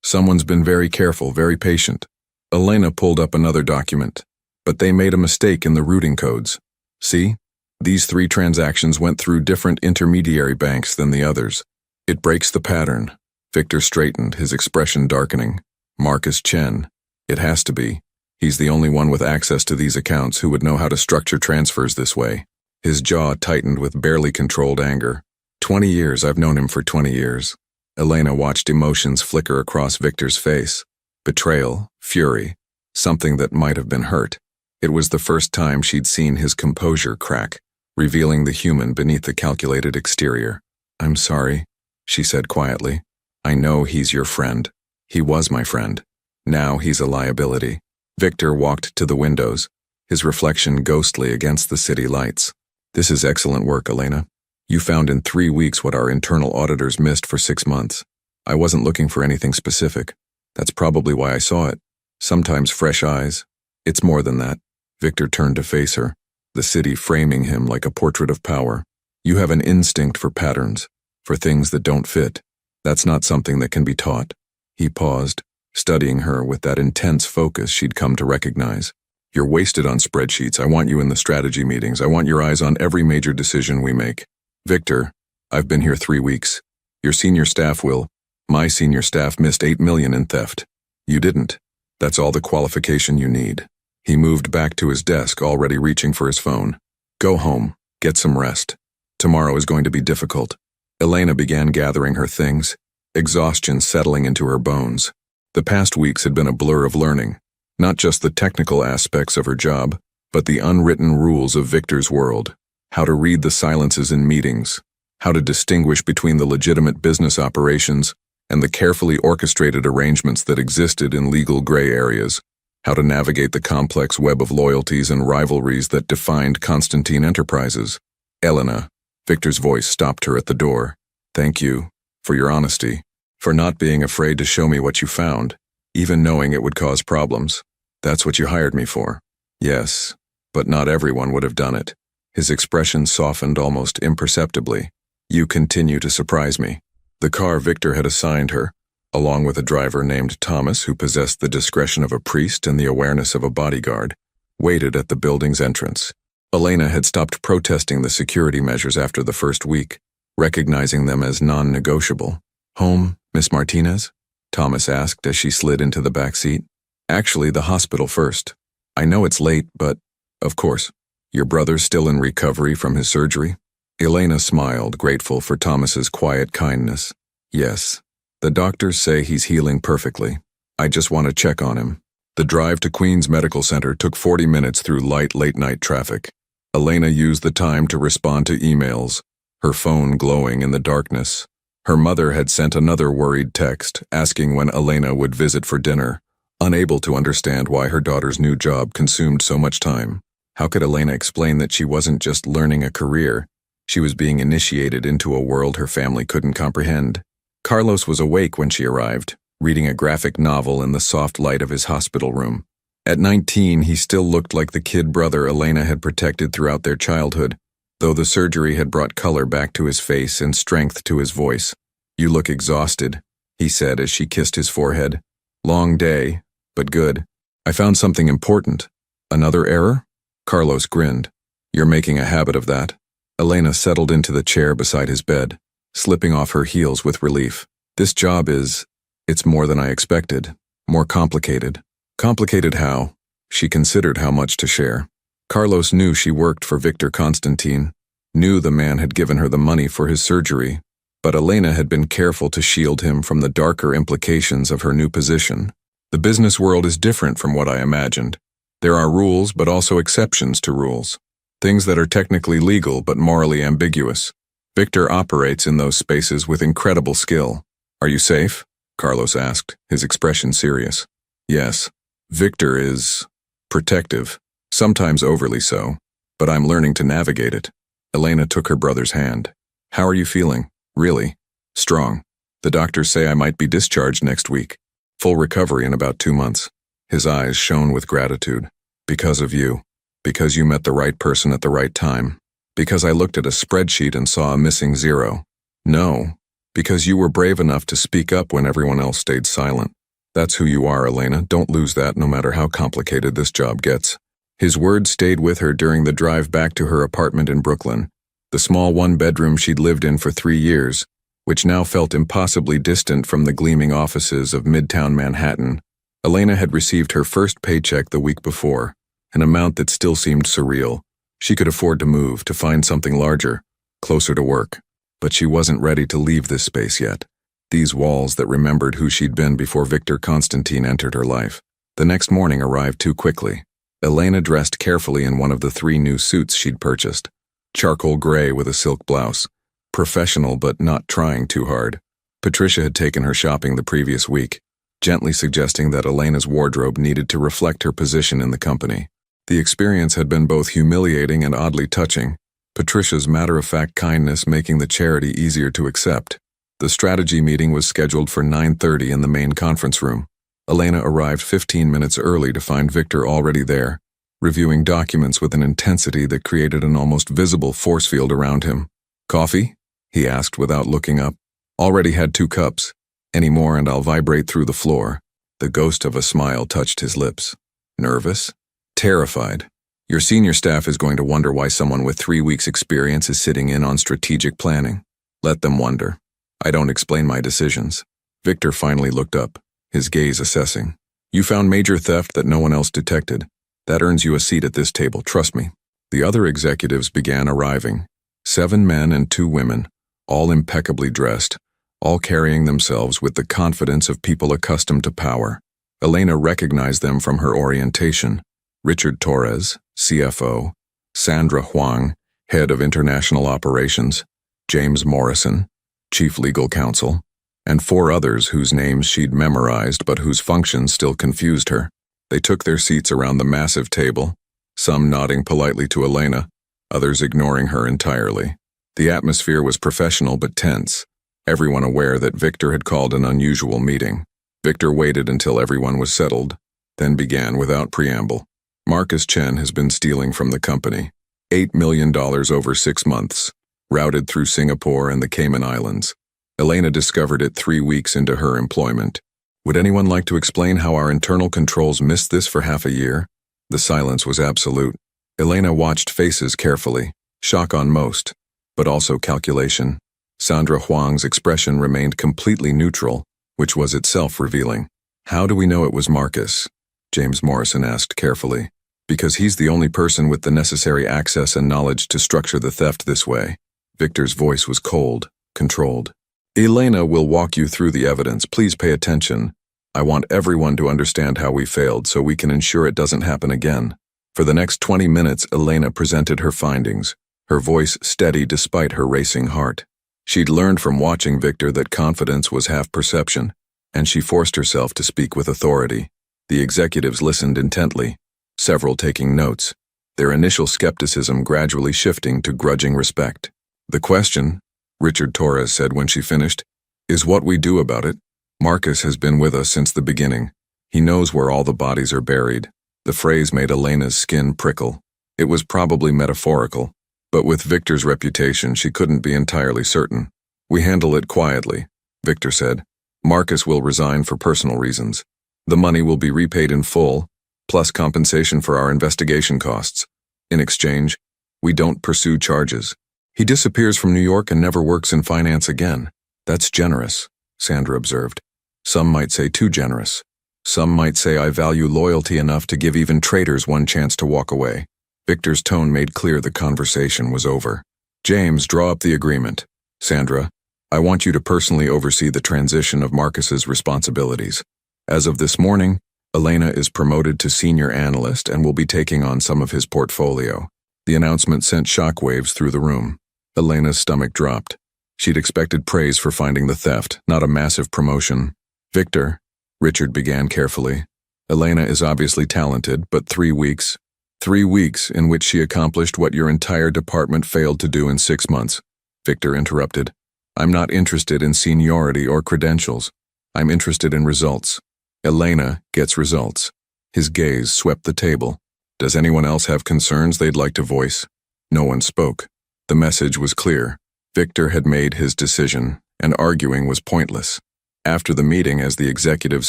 Someone's been very careful, very patient." Elena pulled up another document, but they made a mistake in the routing codes. "See? These 3 transactions went through different intermediary banks than the others. It breaks the pattern." Victor straightened, his expression darkening. "Marcus Chen. It has to be. He's the only one with access to these accounts who would know how to structure transfers this way." His jaw tightened with barely controlled anger. 20 years, I've known him for 20 years. Elena watched emotions flicker across Victor's face. Betrayal, fury, something that might have been hurt. It was the first time she'd seen his composure crack, revealing the human beneath the calculated exterior. "I'm sorry," she said quietly. "I know he's your friend. He was my friend. Now he's a liability." Victor walked to the windows, his reflection ghostly against the city lights. "This is excellent work, Elena. You found in 3 weeks what our internal auditors missed for 6 months. I wasn't looking for anything specific. That's probably why I saw it. Sometimes fresh eyes. It's more than that." Victor turned to face her, the city framing him like a portrait of power. "You have an instinct for patterns, for things that don't fit. That's not something that can be taught." He paused, studying her with that intense focus she'd come to recognize. "You're wasted on spreadsheets. I want you in the strategy meetings. I want your eyes on every major decision we make." "Victor, I've been here 3 weeks. Your senior staff will. My senior staff missed $8 million in theft. You didn't. That's all the qualification you need." He moved back to his desk, already reaching for his phone. "Go home. Get some rest. Tomorrow is going to be difficult." Elena began gathering her things, exhaustion settling into her bones. The past weeks had been a blur of learning, not just the technical aspects of her job, but the unwritten rules of Victor's world. How to read the silences in meetings, how to distinguish between the legitimate business operations and the carefully orchestrated arrangements that existed in legal gray areas, how to navigate the complex web of loyalties and rivalries that defined Konstantin Enterprises. "Elena," Victor's voice stopped her at the door. "Thank you for your honesty, for not being afraid to show me what you found, even knowing it would cause problems. That's what you hired me for." "Yes, but not everyone would have done it." His expression softened almost imperceptibly. "You continue to surprise me." The car Victor had assigned her, along with a driver named Thomas who possessed the discretion of a priest and the awareness of a bodyguard, waited at the building's entrance. Elena had stopped protesting the security measures after the first week, recognizing them as non-negotiable. "Home, Miss Martinez?" Thomas asked as she slid into the back seat. "Actually, the hospital first. I know it's late, but, of course, your brother's still in recovery from his surgery?" Elena smiled, grateful for Thomas's quiet kindness. "Yes. The doctors say he's healing perfectly. I just want to check on him." The drive to Queens Medical Center took 40 minutes through light late-night traffic. Elena used the time to respond to emails, her phone glowing in the darkness, Her mother had sent another worried text, asking when Elena would visit for dinner, unable to understand why her daughter's new job consumed so much time. How could Elena explain that she wasn't just learning a career, she was being initiated into a world her family couldn't comprehend? Carlos was awake when she arrived, reading a graphic novel in the soft light of his hospital room. At 19, he still looked like the kid brother Elena had protected throughout their childhood, though the surgery had brought color back to his face and strength to his voice. "You look exhausted," he said as she kissed his forehead. "Long day, but good. I found something important." "Another error?" Carlos grinned. "You're making a habit of that." Elena settled into the chair beside his bed, slipping off her heels with relief. "This job it's more than I expected. More complicated." "Complicated how?" She considered how much to share. Carlos knew she worked for Victor Konstantin, knew the man had given her the money for his surgery, but Elena had been careful to shield him from the darker implications of her new position. "The business world is different from what I imagined. There are rules, but also exceptions to rules. Things that are technically legal but morally ambiguous. Victor operates in those spaces with incredible skill." "Are you safe?" Carlos asked, his expression serious. "Yes. Victor is protective, sometimes overly so, but I'm learning to navigate it." Elena took her brother's hand. "How are you feeling? Really?" "Strong. The doctors say I might be discharged next week. Full recovery in about 2 months." His eyes shone with gratitude. "Because of you. Because you met the right person at the right time. Because I looked at a spreadsheet and saw a missing zero. No, because you were brave enough to speak up when everyone else stayed silent. That's who you are, Elena. Don't lose that, no matter how complicated this job gets." His words stayed with her during the drive back to her apartment in Brooklyn, the small one-bedroom she'd lived in for 3 years, which now felt impossibly distant from the gleaming offices of Midtown Manhattan. Elena had received her first paycheck the week before, an amount that still seemed surreal. She could afford to move, to find something larger, closer to work. But she wasn't ready to leave this space yet. These walls that remembered who she'd been before Victor Konstantin entered her life. The next morning arrived too quickly. Elena dressed carefully in one of the 3 new suits she'd purchased. Charcoal gray with a silk blouse. Professional but not trying too hard. Patricia had taken her shopping the previous week, gently suggesting that Elena's wardrobe needed to reflect her position in the company. The experience had been both humiliating and oddly touching, Patricia's matter-of-fact kindness making the charity easier to accept. The strategy meeting was scheduled for 9:30 in the main conference room. Elena arrived 15 minutes early to find Victor already there, reviewing documents with an intensity that created an almost visible force field around him. "Coffee?" he asked without looking up. "Already had 2 cups. Any more and I'll vibrate through the floor." The ghost of a smile touched his lips. "Nervous?" "Terrified. Your senior staff is going to wonder why someone with 3 weeks' experience is sitting in on strategic planning. Let them wonder. I don't explain my decisions." Victor finally looked up, his gaze assessing. "You found major theft that no one else detected. That earns you a seat at this table, trust me." The other executives began arriving. 7 men and 2 women, all impeccably dressed, all carrying themselves with the confidence of people accustomed to power. Elena recognized them from her orientation. Richard Torres, CFO, Sandra Huang, Head of International Operations, James Morrison, Chief Legal Counsel, and 4 others whose names she'd memorized but whose functions still confused her. They took their seats around the massive table, some nodding politely to Elena, others ignoring her entirely. The atmosphere was professional but tense, everyone aware that Victor had called an unusual meeting. Victor waited until everyone was settled, then began without preamble. "Marcus Chen has been stealing from the company. $8 million over 6 months, routed through Singapore and the Cayman Islands. Elena discovered it 3 weeks into her employment. Would anyone like to explain how our internal controls missed this for half a year?" The silence was absolute. Elena watched faces carefully, shock on most, but also calculation. Sandra Huang's expression remained completely neutral, which was itself revealing. "How do we know it was Marcus?" James Morrison asked carefully. "Because he's the only person with the necessary access and knowledge to structure the theft this way." Victor's voice was cold, controlled. "Elena will walk you through the evidence. Please pay attention. I want everyone to understand how we failed so we can ensure it doesn't happen again." For the next 20 minutes, Elena presented her findings, her voice steady despite her racing heart. She'd learned from watching Victor that confidence was half perception, and she forced herself to speak with authority. The executives listened intently, several taking notes, their initial skepticism gradually shifting to grudging respect. "The question," Richard Torres said when she finished, "is what we do about it. Marcus has been with us since the beginning. He knows where all the bodies are buried." The phrase made Elena's skin prickle. It was probably metaphorical, but with Victor's reputation, she couldn't be entirely certain. "We handle it quietly," Victor said. "Marcus will resign for personal reasons. The money will be repaid in full, plus compensation for our investigation costs. In exchange, we don't pursue charges. He disappears from New York and never works in finance again. That's generous," Sandra observed. "Some might say too generous. Some might say I value loyalty enough to give even traitors one chance to walk away." Victor's tone made clear the conversation was over. "James, draw up the agreement. Sandra, I want you to personally oversee the transition of Marcus's responsibilities. As of this morning, Elena is promoted to senior analyst and will be taking on some of his portfolio." The announcement sent shockwaves through the room. Elena's stomach dropped. She'd expected praise for finding the theft, not a massive promotion. "Victor," Richard began carefully, "Elena is obviously talented, but 3 weeks. 3 weeks in which she accomplished what your entire department failed to do in 6 months. Victor interrupted. "I'm not interested in seniority or credentials. I'm interested in results. Elena gets results." His gaze swept the table. "Does anyone else have concerns they'd like to voice?" No one spoke. The message was clear. Victor had made his decision, and arguing was pointless. After the meeting, as the executives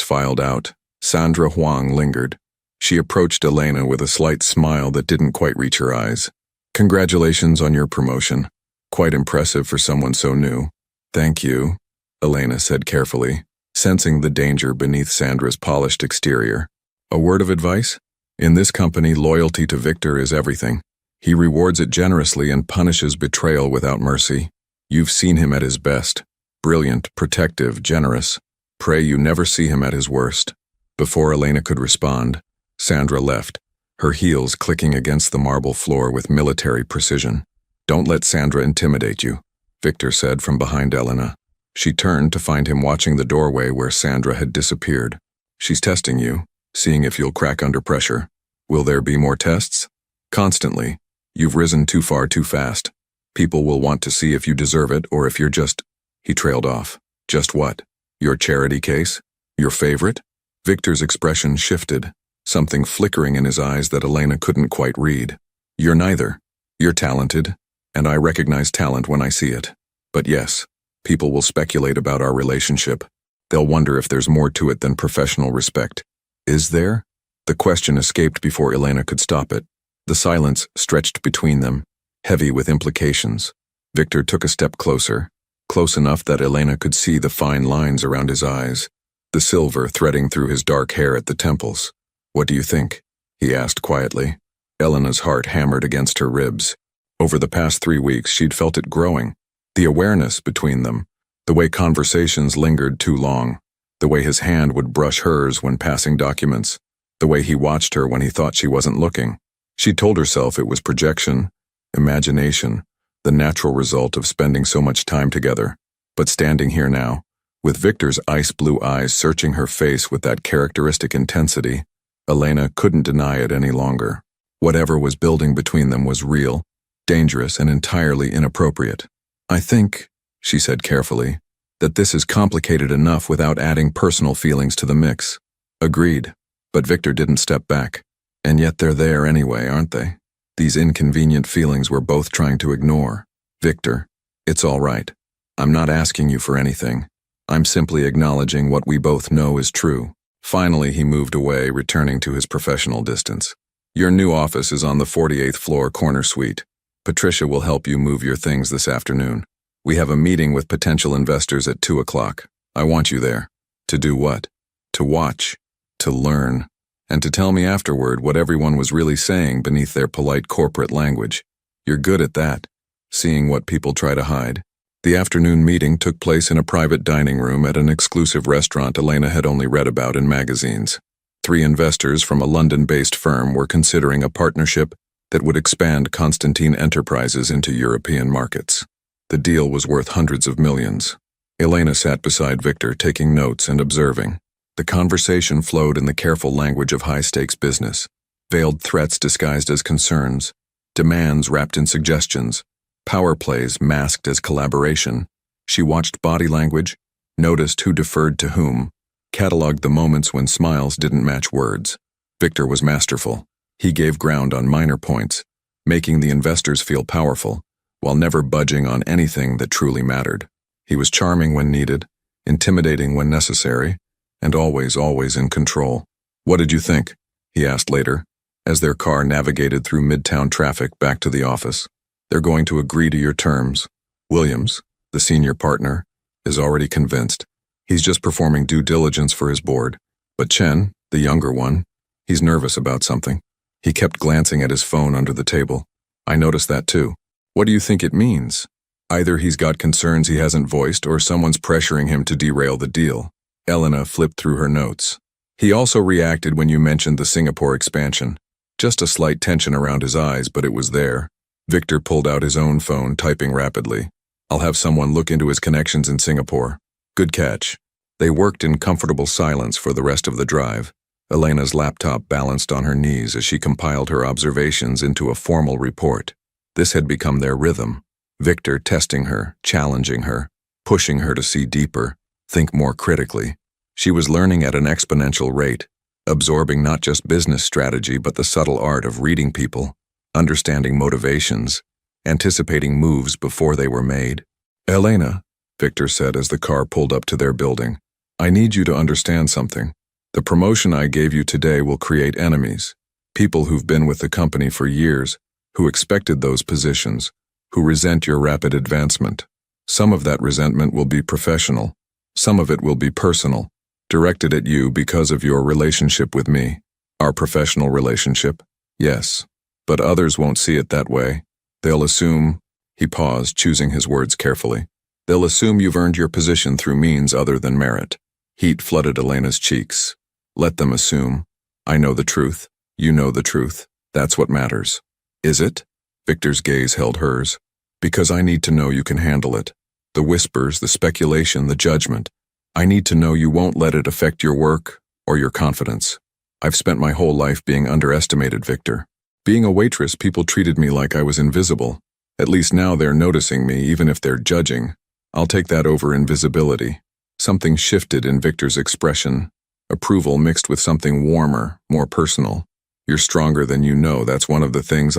filed out, Sandra Huang lingered. She approached Elena with a slight smile that didn't quite reach her eyes. "Congratulations on your promotion. Quite impressive for someone so new." "Thank you," Elena said carefully, sensing the danger beneath Sandra's polished exterior. "A word of advice? In this company, loyalty to Victor is everything. He rewards it generously and punishes betrayal without mercy. You've seen him at his best. Brilliant, protective, generous. Pray you never see him at his worst." Before Elena could respond, Sandra left, her heels clicking against the marble floor with military precision. "Don't let Sandra intimidate you," Victor said from behind Elena. She turned to find him watching the doorway where Sandra had disappeared. "She's testing you, seeing if you'll crack under pressure. Will there be more tests?" "Constantly. You've risen too far too fast. People will want to see if you deserve it or if you're just—" He trailed off. "Just what? Your charity case? Your favorite?" Victor's expression shifted, something flickering in his eyes that Elena couldn't quite read. "You're neither. You're talented, and I recognize talent when I see it. But yes, people will speculate about our relationship. They'll wonder if there's more to it than professional respect." "Is there?" The question escaped before Elena could stop it. The silence stretched between them, heavy with implications. Victor took a step closer, close enough that Elena could see the fine lines around his eyes, the silver threading through his dark hair at the temples. "What do you think?" he asked quietly. Elena's heart hammered against her ribs. Over the past 3 weeks, she'd felt it growing. The awareness between them, the way conversations lingered too long, the way his hand would brush hers when passing documents, the way he watched her when he thought she wasn't looking. She told herself it was projection, imagination, the natural result of spending so much time together. But standing here now, with Victor's ice-blue eyes searching her face with that characteristic intensity, Elena couldn't deny it any longer. Whatever was building between them was real, dangerous, and entirely inappropriate. "I think," she said carefully, "that this is complicated enough without adding personal feelings to the mix." Agreed. But Victor didn't step back. And yet they're there anyway, aren't they? These inconvenient feelings we're both trying to ignore. "Victor, it's all right. I'm not asking you for anything. I'm simply acknowledging what we both know is true." Finally, he moved away, returning to his professional distance. "Your new office is on the 48th floor corner suite. Patricia will help you move your things this afternoon. We have a meeting with potential investors at 2 o'clock. I want you there." "To do what?" "To watch. To learn. And to tell me afterward what everyone was really saying beneath their polite corporate language. You're good at that, seeing what people try to hide." The afternoon meeting took place in a private dining room at an exclusive restaurant Elena had only read about in magazines. 3 investors from a London-based firm were considering a partnership that would expand Konstantin Enterprises into European markets. The deal was worth hundreds of millions. Elena sat beside Victor, taking notes and observing. The conversation flowed in the careful language of high-stakes business. Veiled threats disguised as concerns, demands wrapped in suggestions, power plays masked as collaboration. She watched body language, noticed who deferred to whom, cataloged the moments when smiles didn't match words. Victor was masterful. He gave ground on minor points, making the investors feel powerful, while never budging on anything that truly mattered. He was charming when needed, intimidating when necessary, and always in control. "What did you think?" he asked later, as their car navigated through midtown traffic back to the office. "They're going to agree to your terms. Williams, the senior partner, is already convinced. He's just performing due diligence for his board. But Chen, the younger one, he's nervous about something." He kept glancing at his phone under the table. "I noticed that too. What do you think it means?" "Either he's got concerns he hasn't voiced or someone's pressuring him to derail the deal." Elena flipped through her notes. "He also reacted when you mentioned the Singapore expansion. Just a slight tension around his eyes, but it was there." Victor pulled out his own phone, typing rapidly. "I'll have someone look into his connections in Singapore." "Good catch." They worked in comfortable silence for the rest of the drive. Elena's laptop balanced on her knees as she compiled her observations into a formal report. This had become their rhythm. Victor testing her, challenging her, pushing her to see deeper, think more critically. She was learning at an exponential rate, absorbing not just business strategy but the subtle art of reading people, understanding motivations, anticipating moves before they were made. "Elena," Victor said as the car pulled up to their building, "I need you to understand something. The promotion I gave you today will create enemies, people who've been with the company for years, who expected those positions, who resent your rapid advancement. Some of that resentment will be professional. Some of it will be personal, directed at you because of your relationship with me. Our professional relationship, yes. But others won't see it that way. They'll assume," he paused, choosing his words carefully, "they'll assume you've earned your position through means other than merit." Heat flooded Elena's cheeks. "Let them assume. I know the truth. You know the truth. That's what matters." "Is it?" Victor's gaze held hers. "Because I need to know you can handle it. The whispers, the speculation, the judgment. I need to know you won't let it affect your work or your confidence. I've spent my whole life being underestimated, Victor. Being a waitress, people treated me like I was invisible. At least now they're noticing me, even if they're judging. I'll take that over invisibility." Something shifted in Victor's expression, approval mixed with something warmer, more personal. "You're stronger than you know. That's one of the things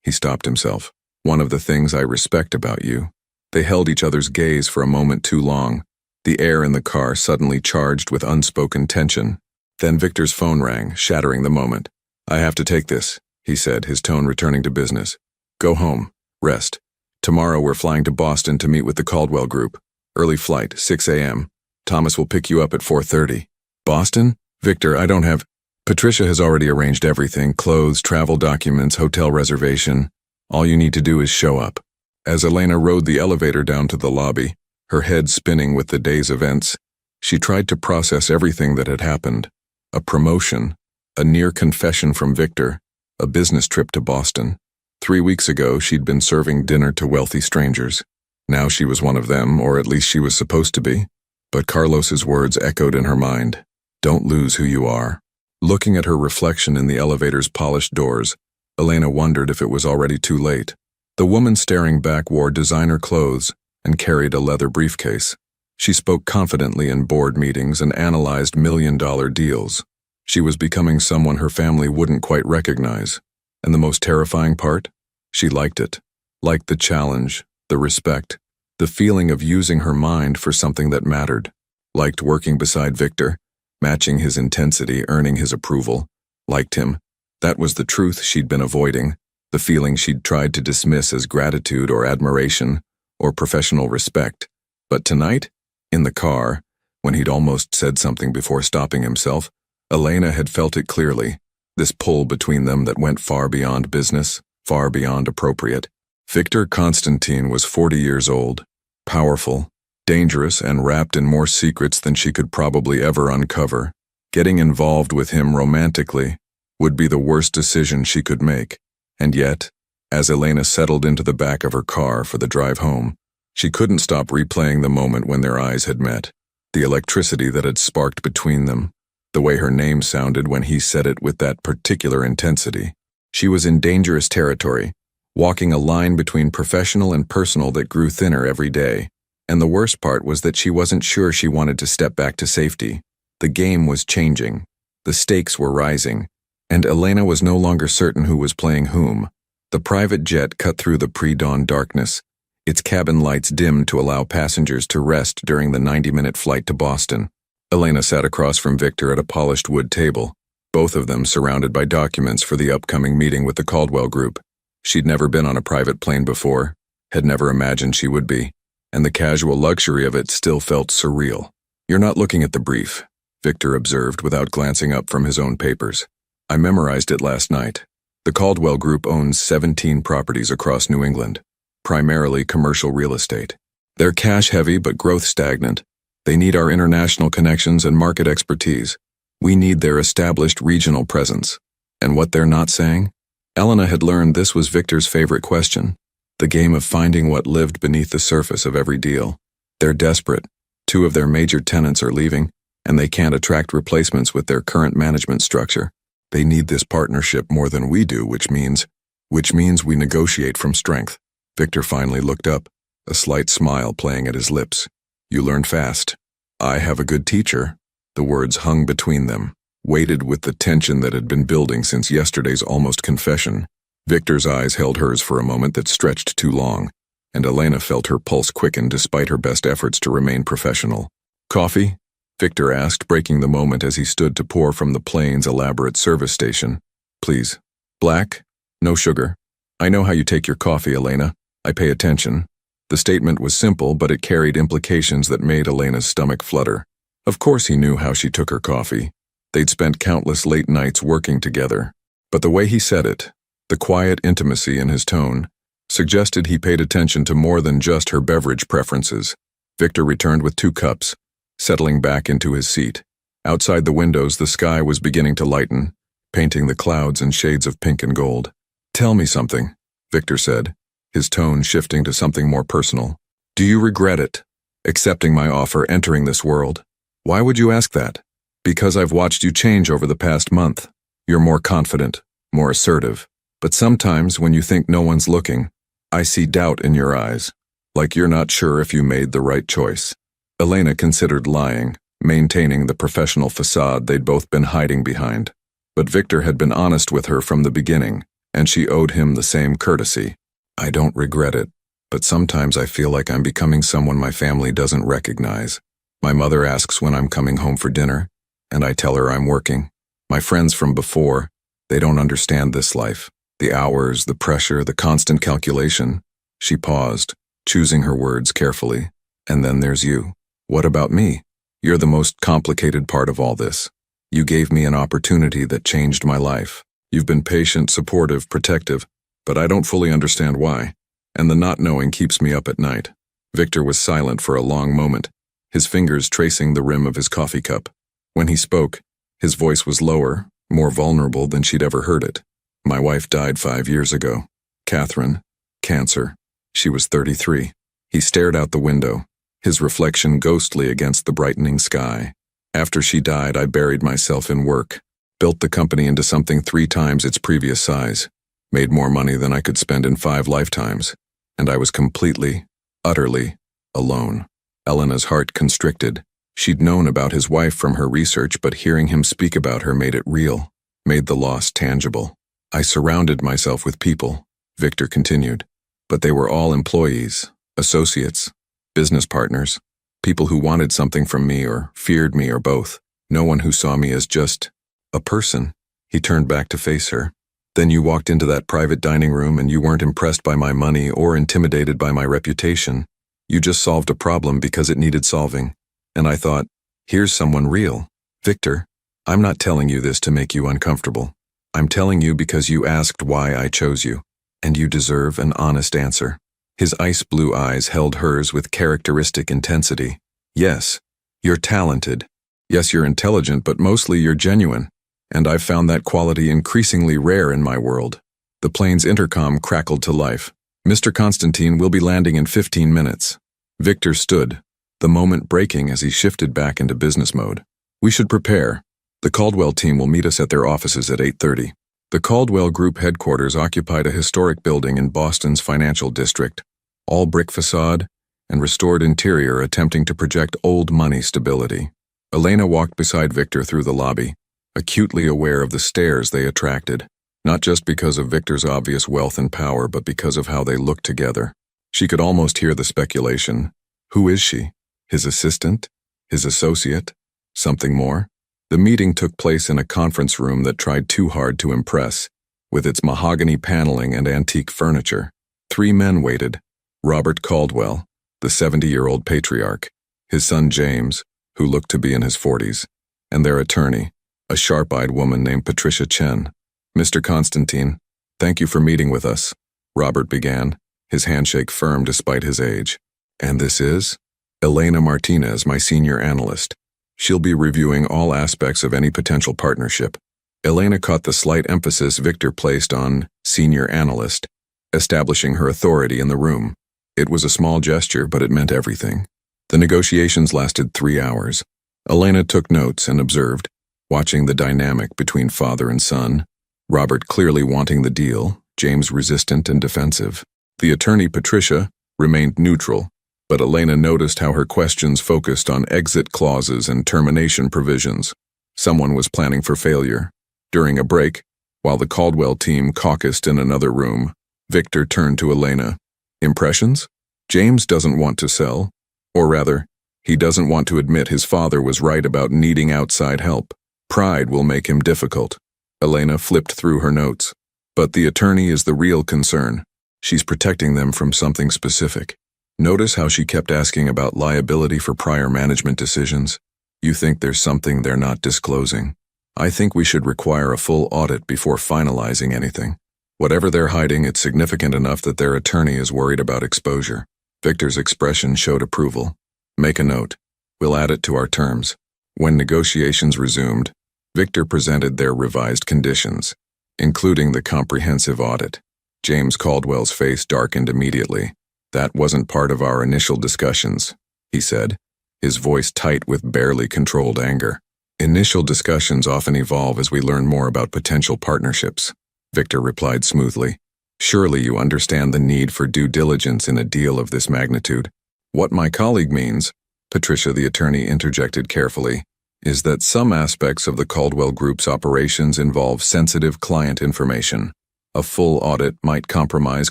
He stopped himself. "One of the things I respect about you." They held each other's gaze for a moment too long, the air in the car suddenly charged with unspoken tension. Then Victor's phone rang, shattering the moment. "I have to take this," he said, his tone returning to business. "Go home. Rest. Tomorrow we're flying to Boston to meet with the Caldwell Group. Early flight, 6 a.m. Thomas will pick you up at 4:30. "Boston? Victor, I don't have—" "Patricia has already arranged everything, clothes, travel documents, hotel reservation. All you need to do is show up." As Elena rode the elevator down to the lobby, her head spinning with the day's events, she tried to process everything that had happened. A promotion, a near confession from Victor, a business trip to Boston. 3 weeks ago, she'd been serving dinner to wealthy strangers. Now she was one of them, or at least she was supposed to be. But Carlos's words echoed in her mind. "Don't lose who you are." Looking at her reflection in the elevator's polished doors, Elena wondered if it was already too late. The woman staring back wore designer clothes and carried a leather briefcase. She spoke confidently in board meetings and analyzed million-dollar deals. She was becoming someone her family wouldn't quite recognize. And the most terrifying part? She liked it. Liked the challenge, the respect, the feeling of using her mind for something that mattered. Liked working beside Victor, matching his intensity, earning his approval. Liked him. That was the truth she'd been avoiding, the feeling she'd tried to dismiss as gratitude or admiration or professional respect. But tonight, in the car, when he'd almost said something before stopping himself, Elena had felt it clearly, this pull between them that went far beyond business, far beyond appropriate. Victor Konstantin was 40 years old, powerful, dangerous, and wrapped in more secrets than she could probably ever uncover. Getting involved with him romantically would be the worst decision she could make. And yet, as Elena settled into the back of her car for the drive home, She couldn't stop replaying the moment when their eyes had met, the electricity that had sparked between them, the way her name sounded when he said it with that particular intensity. She was in dangerous territory, walking a line between professional and personal that grew thinner every day. And the worst part was that she wasn't sure she wanted to step back to safety. The game was changing. The stakes were rising. And Elena was no longer certain who was playing whom. The private jet cut through the pre-dawn darkness, its cabin lights dimmed to allow passengers to rest during the 90-minute flight to Boston. Elena sat across from Victor at a polished wood table, both of them surrounded by documents for the upcoming meeting with the Caldwell Group. She'd never been on a private plane before, had never imagined she would be, and the casual luxury of it still felt surreal. "You're not looking at the brief," Victor observed without glancing up from his own papers. "I memorized it last night. The Caldwell Group owns 17 properties across New England, primarily commercial real estate. They're cash-heavy but growth-stagnant. They need our international connections and market expertise. We need their established regional presence. And what they're not saying?" Elena had learned this was Victor's favorite question, the game of finding what lived beneath the surface of every deal. They're desperate. 2 of their major tenants are leaving, and they can't attract replacements with their current management structure. They need this partnership more than we do, which means we negotiate from strength. Victor finally looked up, a slight smile playing at his lips. "You learn fast." "I have a good teacher." The words hung between them, weighted with the tension that had been building since yesterday's almost confession. Victor's eyes held hers for a moment that stretched too long, and Elena felt her pulse quicken despite her best efforts to remain professional. "Coffee?" Victor asked, breaking the moment as he stood to pour from the plane's elaborate service station. "Please. Black? No sugar. I know how you take your coffee, Elena. I pay attention." The statement was simple, but it carried implications that made Elena's stomach flutter. Of course he knew how she took her coffee. They'd spent countless late nights working together. But the way he said it, the quiet intimacy in his tone, suggested he paid attention to more than just her beverage preferences. Victor returned with 2 cups, settling back into his seat. Outside the windows, the sky was beginning to lighten, painting the clouds in shades of pink and gold. "Tell me something," Victor said, his tone shifting to something more personal. "Do you regret it, accepting my offer, entering this world?" "Why would you ask that?" "Because I've watched you change over the past month. You're more confident, more assertive. But sometimes when you think no one's looking, I see doubt in your eyes, like you're not sure if you made the right choice." Elena considered lying, maintaining the professional facade they'd both been hiding behind. But Victor had been honest with her from the beginning, and she owed him the same courtesy. "I don't regret it, but sometimes I feel like I'm becoming someone my family doesn't recognize. My mother asks when I'm coming home for dinner, and I tell her I'm working. My friends from before, they don't understand this life. The hours, the pressure, the constant calculation." She paused, choosing her words carefully. "And then there's you. What about me? You're the most complicated part of all this. You gave me an opportunity that changed my life. You've been patient, supportive, protective, but I don't fully understand why, and the not knowing keeps me up at night." Victor was silent for a long moment, his fingers tracing the rim of his coffee cup. When he spoke, his voice was lower, more vulnerable than she'd ever heard it. "My wife died 5 years ago. Catherine. Cancer. She was 33. He stared out the window, his reflection ghostly against the brightening sky. "After she died, I buried myself in work, built the company into something 3 times its previous size, made more money than I could spend in 5 lifetimes, and I was completely, utterly alone." Elena's heart constricted. She'd known about his wife from her research, but hearing him speak about her made it real, made the loss tangible. "I surrounded myself with people," Victor continued, "but they were all employees, associates, business partners, people who wanted something from me or feared me or both. No one who saw me as just a person." He turned back to face her. "Then you walked into that private dining room and you weren't impressed by my money or intimidated by my reputation. You just solved a problem because it needed solving. And I thought, here's someone real. Victor, I'm not telling you this to make you uncomfortable. I'm telling you because you asked why I chose you, and you deserve an honest answer." His ice blue eyes held hers with characteristic intensity. "Yes, you're talented. Yes, you're intelligent, but mostly you're genuine. And I've found that quality increasingly rare in my world." The plane's intercom crackled to life. "Mr. Konstantin will be landing in 15 minutes. Victor stood, the moment breaking as he shifted back into business mode. We should prepare. The Caldwell team will meet us at their offices at 8:30. The Caldwell Group headquarters occupied a historic building in Boston's financial district, all brick facade and restored interior attempting to project old money stability. Elena walked beside Victor through the lobby, acutely aware of the stares they attracted, not just because of Victor's obvious wealth and power, but because of how they looked together. She could almost hear the speculation. Who is she? His assistant? His associate? Something more? The meeting took place in a conference room that tried too hard to impress, with its mahogany paneling and antique furniture. 3 men waited: Robert Caldwell, the 70-year-old patriarch, his son James, who looked to be in his 40s, and their attorney, a sharp-eyed woman named Patricia Chen. Mr. Konstantin, thank you for meeting with us, Robert began, his handshake firm despite his age. And this is? Elena Martinez, my senior analyst. She'll be reviewing all aspects of any potential partnership. Elena caught the slight emphasis Victor placed on senior analyst, establishing her authority in the room. It was a small gesture, but it meant everything. The negotiations lasted 3 hours. Elena took notes and observed, watching the dynamic between father and son, Robert clearly wanting the deal, James resistant and defensive. The attorney, Patricia, remained neutral, but Elena noticed how her questions focused on exit clauses and termination provisions. Someone was planning for failure. During a break, while the Caldwell team caucused in another room, Victor turned to Elena. Impressions? James doesn't want to sell. Or rather, he doesn't want to admit his father was right about needing outside help. Pride will make him difficult. Elena flipped through her notes. But the attorney is the real concern. She's protecting them from something specific. Notice how she kept asking about liability for prior management decisions. You think there's something they're not disclosing. I think we should require a full audit before finalizing anything. Whatever they're hiding, it's significant enough that their attorney is worried about exposure. Victor's expression showed approval. Make a note. We'll add it to our terms. When negotiations resumed, Victor presented their revised conditions, including the comprehensive audit. James Caldwell's face darkened immediately. That wasn't part of our initial discussions, he said, his voice tight with barely controlled anger. Initial discussions often evolve as we learn more about potential partnerships, Victor replied smoothly. Surely you understand the need for due diligence in a deal of this magnitude. What my colleague means, Patricia the attorney interjected carefully, is that some aspects of the Caldwell Group's operations involve sensitive client information. A full audit might compromise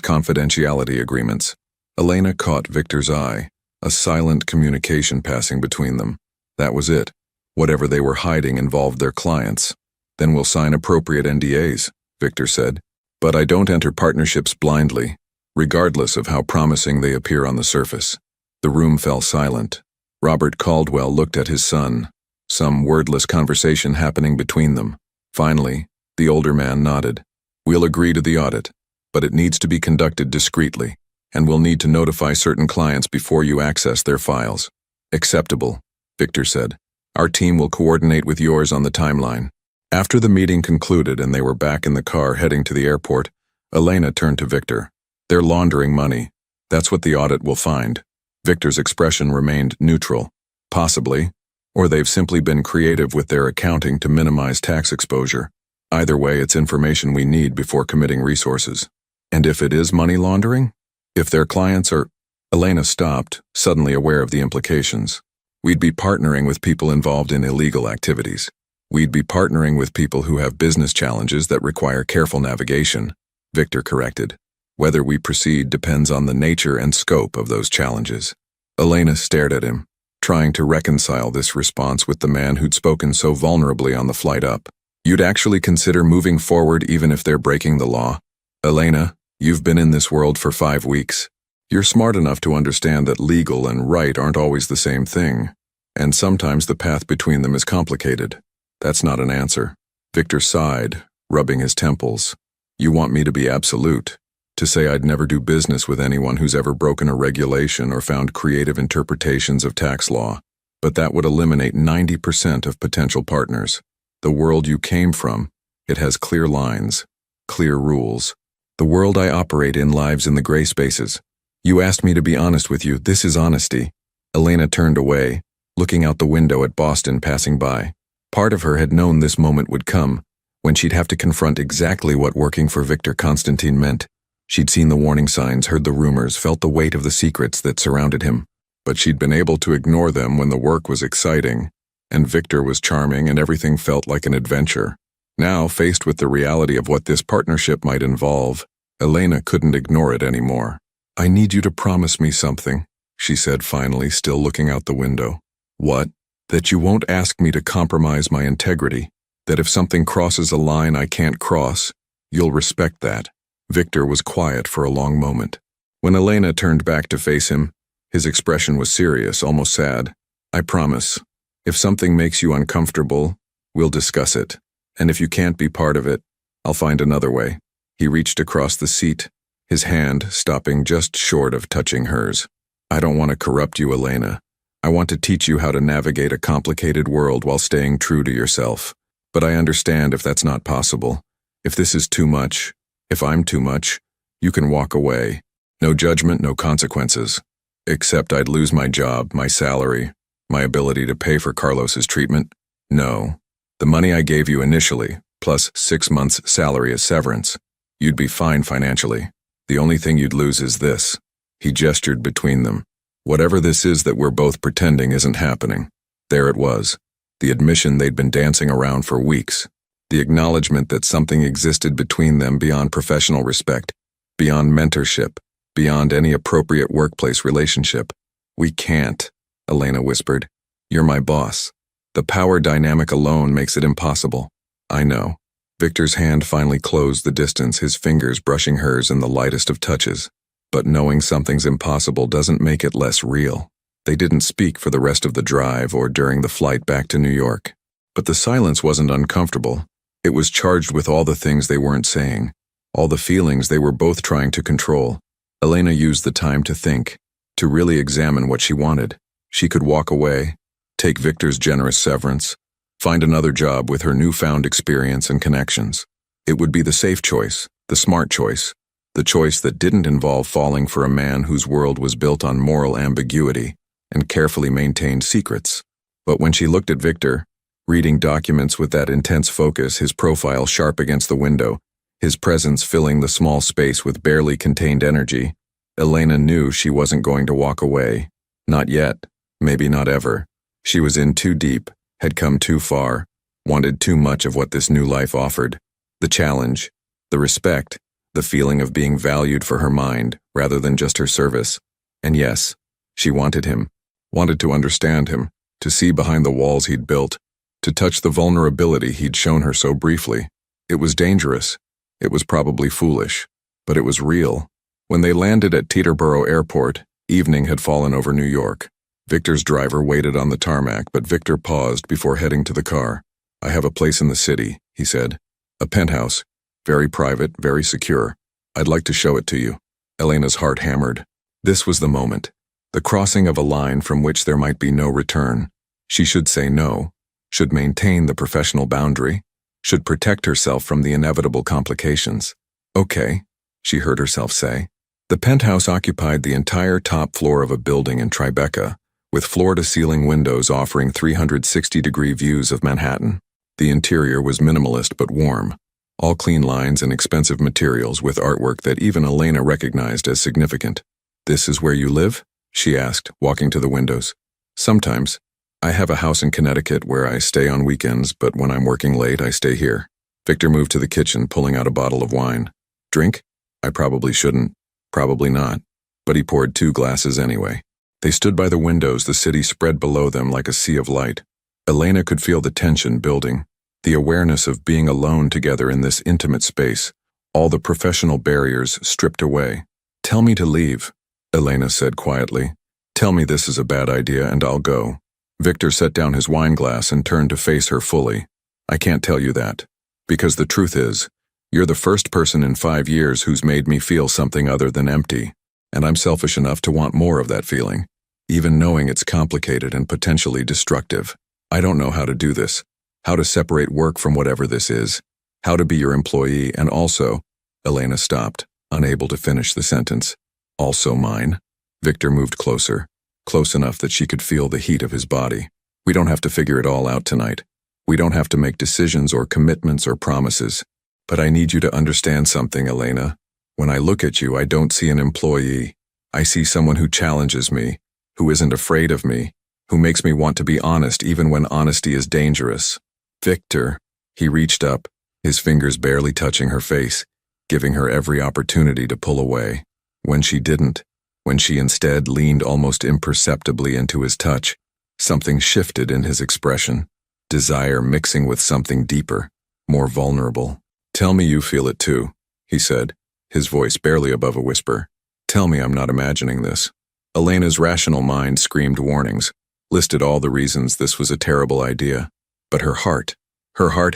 confidentiality agreements. Elena caught Victor's eye, a silent communication passing between them. That was it. Whatever they were hiding involved their clients. Then we'll sign appropriate NDAs, Victor said. But I don't enter partnerships blindly, regardless of how promising they appear on the surface. The room fell silent. Robert Caldwell looked at his son, some wordless conversation happening between them. Finally, the older man nodded. We'll agree to the audit, but it needs to be conducted discreetly, and we'll need to notify certain clients before you access their files. Acceptable, Victor said. Our team will coordinate with yours on the timeline. After the meeting concluded and they were back in the car heading to the airport, Elena turned to Victor. They're laundering money. That's what the audit will find. Victor's expression remained neutral. Possibly. Or they've simply been creative with their accounting to minimize tax exposure. Either way, it's information we need before committing resources. And if it is money laundering? If their clients are... Elena stopped, suddenly aware of the implications. We'd be partnering with people involved in illegal activities. We'd be partnering with people who have business challenges that require careful navigation, Victor corrected. Whether we proceed depends on the nature and scope of those challenges. Elena stared at him, trying to reconcile this response with the man who'd spoken so vulnerably on the flight up. You'd actually consider moving forward even if they're breaking the law? Elena, you've been in this world for 5 weeks. You're smart enough to understand that legal and right aren't always the same thing, and sometimes the path between them is complicated. That's not an answer. Victor sighed, rubbing his temples. You want me to be absolute, to say I'd never do business with anyone who's ever broken a regulation or found creative interpretations of tax law, but that would eliminate 90% of potential partners. The world you came from, it has clear lines, clear rules. The world I operate in lives in the gray spaces. You asked me to be honest with you. This is honesty. Elena turned away, looking out the window at Boston passing by. Part of her had known this moment would come, when she'd have to confront exactly what working for Victor Konstantin meant. She'd seen the warning signs, heard the rumors, felt the weight of the secrets that surrounded him. But she'd been able to ignore them when the work was exciting, and Victor was charming and everything felt like an adventure. Now, faced with the reality of what this partnership might involve, Elena couldn't ignore it anymore. I need you to promise me something, she said finally, still looking out the window. What? That you won't ask me to compromise my integrity, that if something crosses a line I can't cross, you'll respect that. Victor was quiet for a long moment. When Elena turned back to face him, his expression was serious, almost sad. I promise. If something makes you uncomfortable, we'll discuss it. And if you can't be part of it, I'll find another way. He reached across the seat, his hand stopping just short of touching hers. I don't want to corrupt you, Elena. I want to teach you how to navigate a complicated world while staying true to yourself. But I understand if that's not possible. If this is too much, if I'm too much, you can walk away. No judgment, no consequences. Except I'd lose my job, my salary, my ability to pay for Carlos's treatment. No. The money I gave you initially, plus 6 months' salary as severance. You'd be fine financially. The only thing you'd lose is this. He gestured between them. Whatever this is that we're both pretending isn't happening. There it was. The admission they'd been dancing around for weeks. The acknowledgement that something existed between them beyond professional respect, beyond mentorship, beyond any appropriate workplace relationship. We can't, Elena whispered. You're my boss. The power dynamic alone makes it impossible. I know. Victor's hand finally closed the distance, his fingers brushing hers in the lightest of touches. But knowing something's impossible doesn't make it less real. They didn't speak for the rest of the drive or during the flight back to New York. But the silence wasn't uncomfortable. It was charged with all the things they weren't saying, all the feelings they were both trying to control. Elena used the time to think, to really examine what she wanted. She could walk away, take Victor's generous severance, find another job with her newfound experience and connections. It would be the safe choice, the smart choice, the choice that didn't involve falling for a man whose world was built on moral ambiguity and carefully maintained secrets. But when she looked at Victor, reading documents with that intense focus, his profile sharp against the window, his presence filling the small space with barely contained energy, Elena knew she wasn't going to walk away. Not yet, maybe not ever. She was in too deep, had come too far, wanted too much of what this new life offered. The challenge, the respect, the feeling of being valued for her mind rather than just her service. And yes, she wanted him, wanted to understand him, to see behind the walls he'd built, to touch the vulnerability he'd shown her so briefly. It was dangerous. It was probably foolish, but it was real. When they landed at Teterboro Airport, evening had fallen over New York. Victor's driver waited on the tarmac, but Victor paused before heading to the car. I have a place in the city, he said. A penthouse. Very private, very secure. I'd like to show it to you. Elena's heart hammered. This was the moment. The crossing of a line from which there might be no return. She should say no, should maintain the professional boundary, should protect herself from the inevitable complications. Okay, she heard herself say. The penthouse occupied the entire top floor of a building in Tribeca, with floor-to-ceiling windows offering 360-degree views of Manhattan. The interior was minimalist but warm, all clean lines and expensive materials with artwork that even Elena recognized as significant. This is where you live? She asked, walking to the windows. Sometimes. I have a house in Connecticut where I stay on weekends, but when I'm working late, I stay here. Victor moved to the kitchen, pulling out a bottle of wine. Drink? I probably shouldn't. Probably not. But he poured 2 glasses anyway. They stood by the windows, the city spread below them like a sea of light. Elena could feel the tension building, the awareness of being alone together in this intimate space, all the professional barriers stripped away. Tell me to leave, Elena said quietly. Tell me this is a bad idea and I'll go. Victor set down his wine glass and turned to face her fully. I can't tell you that. Because the truth is, you're the first person in 5 years who's made me feel something other than empty. And I'm selfish enough to want more of that feeling, even knowing it's complicated and potentially destructive. I don't know how to do this, how to separate work from whatever this is, how to be your employee, and also, Elena stopped, unable to finish the sentence. Also mine. Victor moved closer, close enough that she could feel the heat of his body. We don't have to figure it all out tonight. We don't have to make decisions or commitments or promises. But I need you to understand something, Elena. When I look at you, I don't see an employee. I see someone who challenges me, who isn't afraid of me, who makes me want to be honest even when honesty is dangerous. Victor, he reached up, his fingers barely touching her face, giving her every opportunity to pull away. When she didn't, when she instead leaned almost imperceptibly into his touch, something shifted in his expression, desire mixing with something deeper, more vulnerable. Tell me you feel it too, he said, his voice barely above a whisper. Tell me I'm not imagining this. Elena's rational mind screamed warnings, listed all the reasons this was a terrible idea. But her heart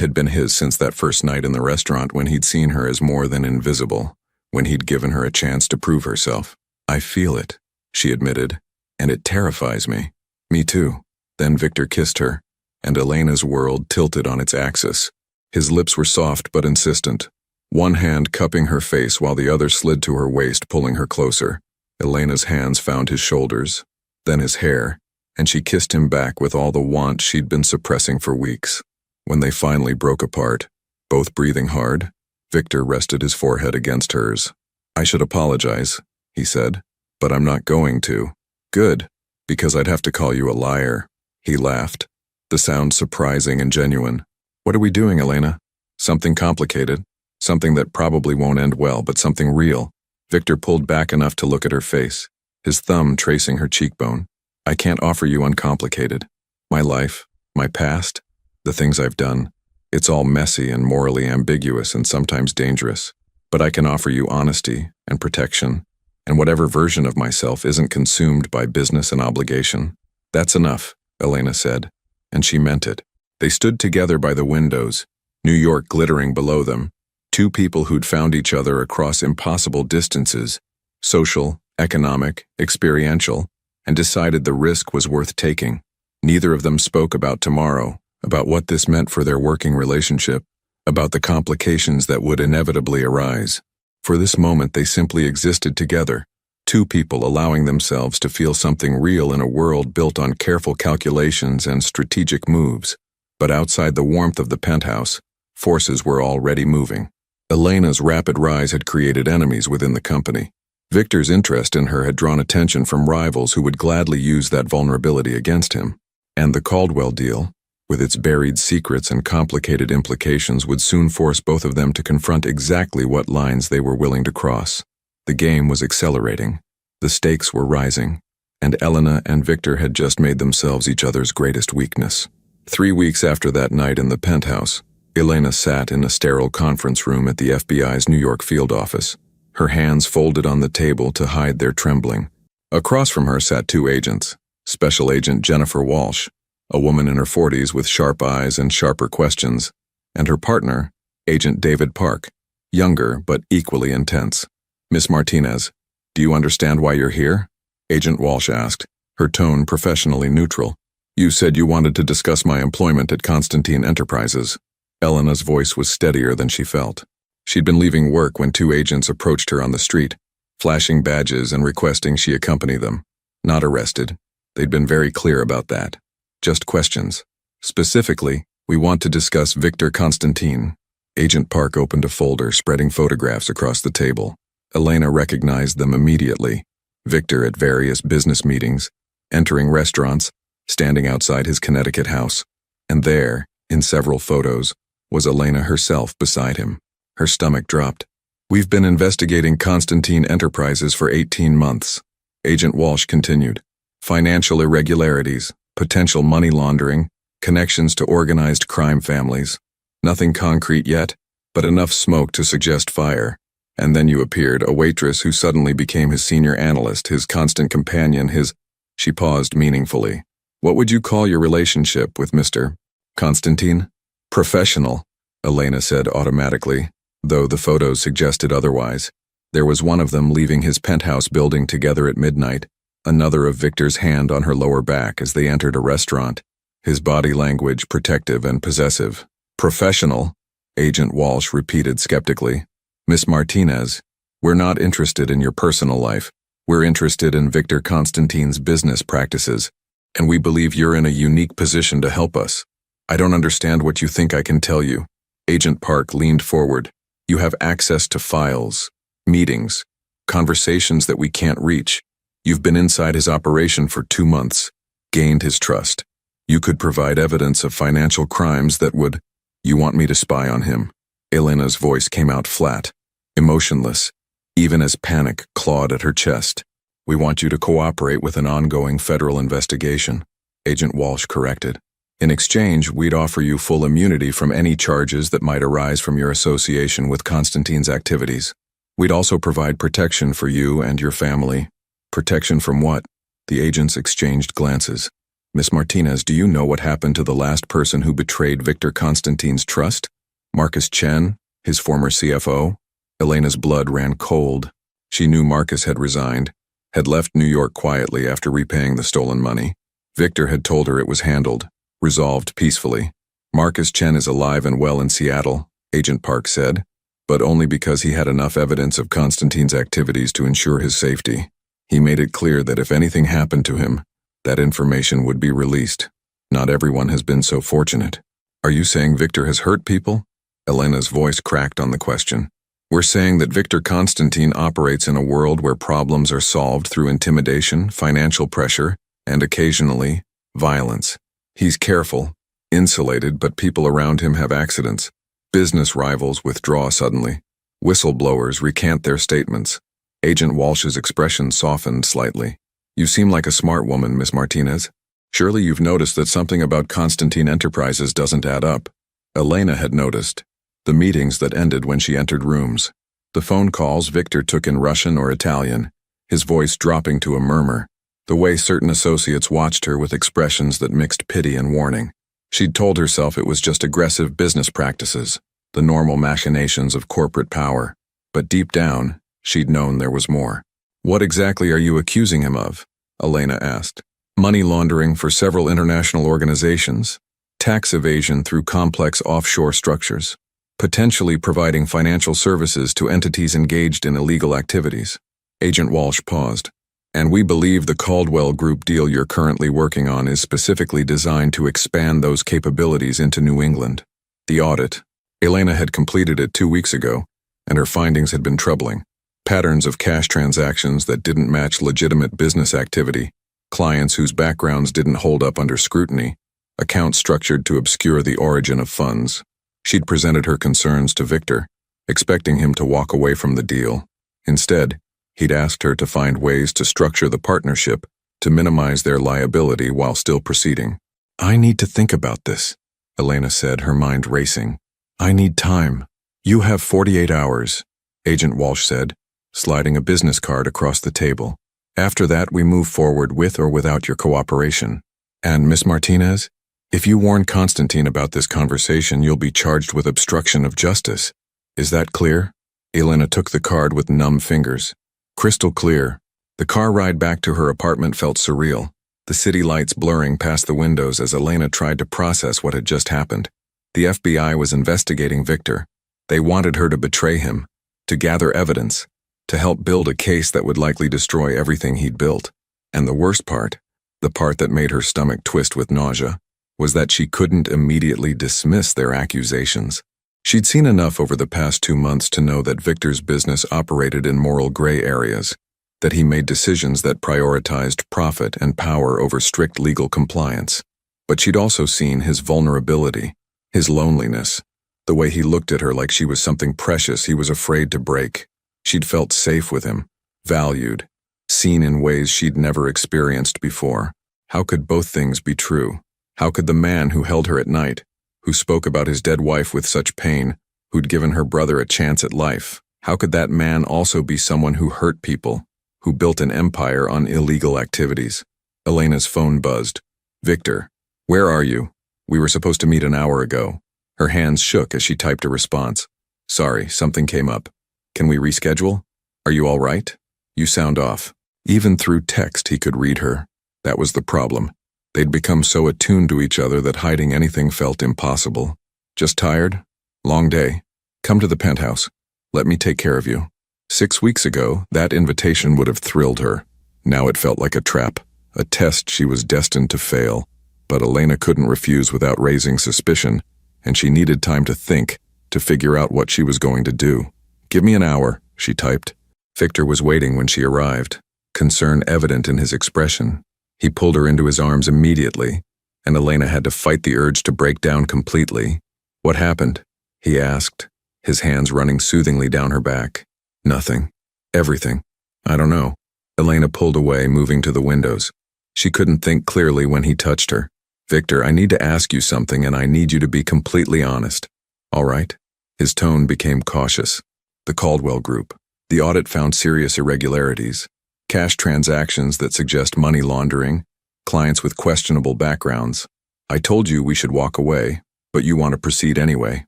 had been his since that first night in the restaurant when he'd seen her as more than invisible, when he'd given her a chance to prove herself. I feel it, she admitted, and it terrifies me. Me too. Then Victor kissed her, and Elena's world tilted on its axis. His lips were soft but insistent, one hand cupping her face while the other slid to her waist, pulling her closer. Elena's hands found his shoulders, then his hair, and she kissed him back with all the want she'd been suppressing for weeks. When they finally broke apart, both breathing hard, Victor rested his forehead against hers. I should apologize, he said, but I'm not going to. Good, because I'd have to call you a liar. He laughed, the sound surprising and genuine. What are we doing, Elena? Something complicated, something that probably won't end well, but something real. Victor pulled back enough to look at her face, his thumb tracing her cheekbone. I can't offer you uncomplicated. My life, my past, the things I've done, it's all messy and morally ambiguous and sometimes dangerous. But I can offer you honesty and protection, and whatever version of myself isn't consumed by business and obligation. That's enough, Elena said, and she meant it. They stood together by the windows, New York glittering below them, two people who'd found each other across impossible distances, social, economic, experiential, and decided the risk was worth taking. Neither of them spoke about tomorrow, about what this meant for their working relationship, about the complications that would inevitably arise. For this moment they simply existed together, two people allowing themselves to feel something real in a world built on careful calculations and strategic moves. But outside the warmth of the penthouse, forces were already moving. Elena's rapid rise had created enemies within the company. Victor's interest in her had drawn attention from rivals who would gladly use that vulnerability against him. And the Caldwell deal, with its buried secrets and complicated implications, would soon force both of them to confront exactly what lines they were willing to cross. The game was accelerating. The stakes were rising. And Elena and Victor had just made themselves each other's greatest weakness. 3 weeks after that night in the penthouse, Elena sat in a sterile conference room at the FBI's New York field office, her hands folded on the table to hide their trembling. Across from her sat two agents, Special Agent Jennifer Walsh, a woman in her 40s with sharp eyes and sharper questions, and her partner, Agent David Park, younger but equally intense. Miss Martinez, do you understand why you're here? Agent Walsh asked, her tone professionally neutral. You said you wanted to discuss my employment at Konstantin Enterprises. Elena's voice was steadier than she felt. She'd been leaving work when two agents approached her on the street, flashing badges and requesting she accompany them. Not arrested. They'd been very clear about that. Just questions. Specifically, we want to discuss Victor Konstantin. Agent Park opened a folder, spreading photographs across the table. Elena recognized them immediately. Victor at various business meetings, entering restaurants, standing outside his Connecticut house. And there, in several photos, was Elena herself beside him. Her stomach dropped. We've been investigating Konstantin Enterprises for 18 months. Agent Walsh continued. Financial irregularities, potential money laundering, connections to organized crime families. Nothing concrete yet, but enough smoke to suggest fire. And then you appeared, a waitress who suddenly became his senior analyst, his constant companion, his... She paused meaningfully. What would you call your relationship with Mr. Konstantin? Professional, Elena said automatically, though the photos suggested otherwise. There was one of them leaving his penthouse building together at midnight, another of Victor's hand on her lower back as they entered a restaurant, his body language protective and possessive. Professional, Agent Walsh repeated skeptically. Miss Martinez, we're not interested in your personal life. We're interested in Victor Konstantin's business practices, and we believe you're in a unique position to help us. I don't understand what you think I can tell you. Agent Park leaned forward. You have access to files, meetings, conversations that we can't reach. You've been inside his operation for 2 months, gained his trust. You could provide evidence of financial crimes that would... You want me to spy on him? Elena's voice came out flat, emotionless, even as panic clawed at her chest. We want you to cooperate with an ongoing federal investigation, Agent Walsh corrected. In exchange, we'd offer you full immunity from any charges that might arise from your association with Konstantin's activities. We'd also provide protection for you and your family. Protection from what? The agents exchanged glances. Miss Martinez, do you know what happened to the last person who betrayed Victor Konstantin's trust? Marcus Chen, his former CFO? Elena's blood ran cold. She knew Marcus had resigned, had left New York quietly after repaying the stolen money. Victor had told her it was handled, resolved peacefully. Marcus Chen is alive and well in Seattle, Agent Park said, but only because he had enough evidence of Konstantin's activities to ensure his safety. He made it clear that if anything happened to him, that information would be released. Not everyone has been so fortunate. Are you saying Victor has hurt people? Elena's voice cracked on the question. We're saying that Victor Konstantin operates in a world where problems are solved through intimidation, financial pressure, and occasionally, violence. He's careful, insulated, but people around him have accidents. Business rivals withdraw suddenly. Whistleblowers recant their statements. Agent Walsh's expression softened slightly. You seem like a smart woman, Miss Martinez. Surely you've noticed that something about Konstantin Enterprises doesn't add up. Elena had noticed. The meetings that ended when she entered rooms. The phone calls Victor took in Russian or Italian, his voice dropping to a murmur. The way certain associates watched her with expressions that mixed pity and warning. She'd told herself it was just aggressive business practices, the normal machinations of corporate power. But deep down, she'd known there was more. What exactly are you accusing him of? Elena asked. Money laundering for several international organizations, tax evasion through complex offshore structures, potentially providing financial services to entities engaged in illegal activities. Agent Walsh paused. And we believe the Caldwell Group deal you're currently working on is specifically designed to expand those capabilities into New England. The audit. Elena had completed it 2 weeks ago, and her findings had been troubling. Patterns of cash transactions that didn't match legitimate business activity, clients whose backgrounds didn't hold up under scrutiny, accounts structured to obscure the origin of funds. She'd presented her concerns to Victor, expecting him to walk away from the deal. Instead, he'd asked her to find ways to structure the partnership to minimize their liability while still proceeding. I need to think about this, Elena said, her mind racing. I need time. You have 48 hours, Agent Walsh said, sliding a business card across the table. After that, we move forward with or without your cooperation. And, Miss Martinez, if you warn Konstantin about this conversation, you'll be charged with obstruction of justice. Is that clear? Elena took the card with numb fingers. Crystal clear. The car ride back to her apartment felt surreal, the city lights blurring past the windows as Elena tried to process what had just happened. The FBI was investigating Victor. They wanted her to betray him, to gather evidence, to help build a case that would likely destroy everything he'd built. And the worst part, the part that made her stomach twist with nausea, was that she couldn't immediately dismiss their accusations. She'd seen enough over the past 2 months to know that Victor's business operated in moral gray areas, that he made decisions that prioritized profit and power over strict legal compliance. But she'd also seen his vulnerability, his loneliness, the way he looked at her like she was something precious he was afraid to break. She'd felt safe with him, valued, seen in ways she'd never experienced before. How could both things be true? How could the man who held her at night, who spoke about his dead wife with such pain, who'd given her brother a chance at life, how could that man also be someone who hurt people, who built an empire on illegal activities? Elena's phone buzzed. Victor, where are you? We were supposed to meet an hour ago. Her hands shook as she typed a response. Sorry, something came up. Can we reschedule? Are you all right? You sound off. Even through text, he could read her. That was the problem. They'd become so attuned to each other that hiding anything felt impossible. Just tired? Long day. Come to the penthouse. Let me take care of you. 6 weeks ago, that invitation would have thrilled her. Now it felt like a trap, a test she was destined to fail. But Elena couldn't refuse without raising suspicion, and she needed time to think, to figure out what she was going to do. "Give me an hour," she typed. Victor was waiting when she arrived, concern evident in his expression. He pulled her into his arms immediately, and Elena had to fight the urge to break down completely. "What happened?" he asked, his hands running soothingly down her back. "Nothing. Everything. I don't know." Elena pulled away, moving to the windows. She couldn't think clearly when he touched her. "Victor, I need to ask you something, and I need you to be completely honest. All right?" His tone became cautious. "The Caldwell Group. The audit found serious irregularities. Cash transactions that suggest money laundering, clients with questionable backgrounds. I told you we should walk away, but you want to proceed anyway.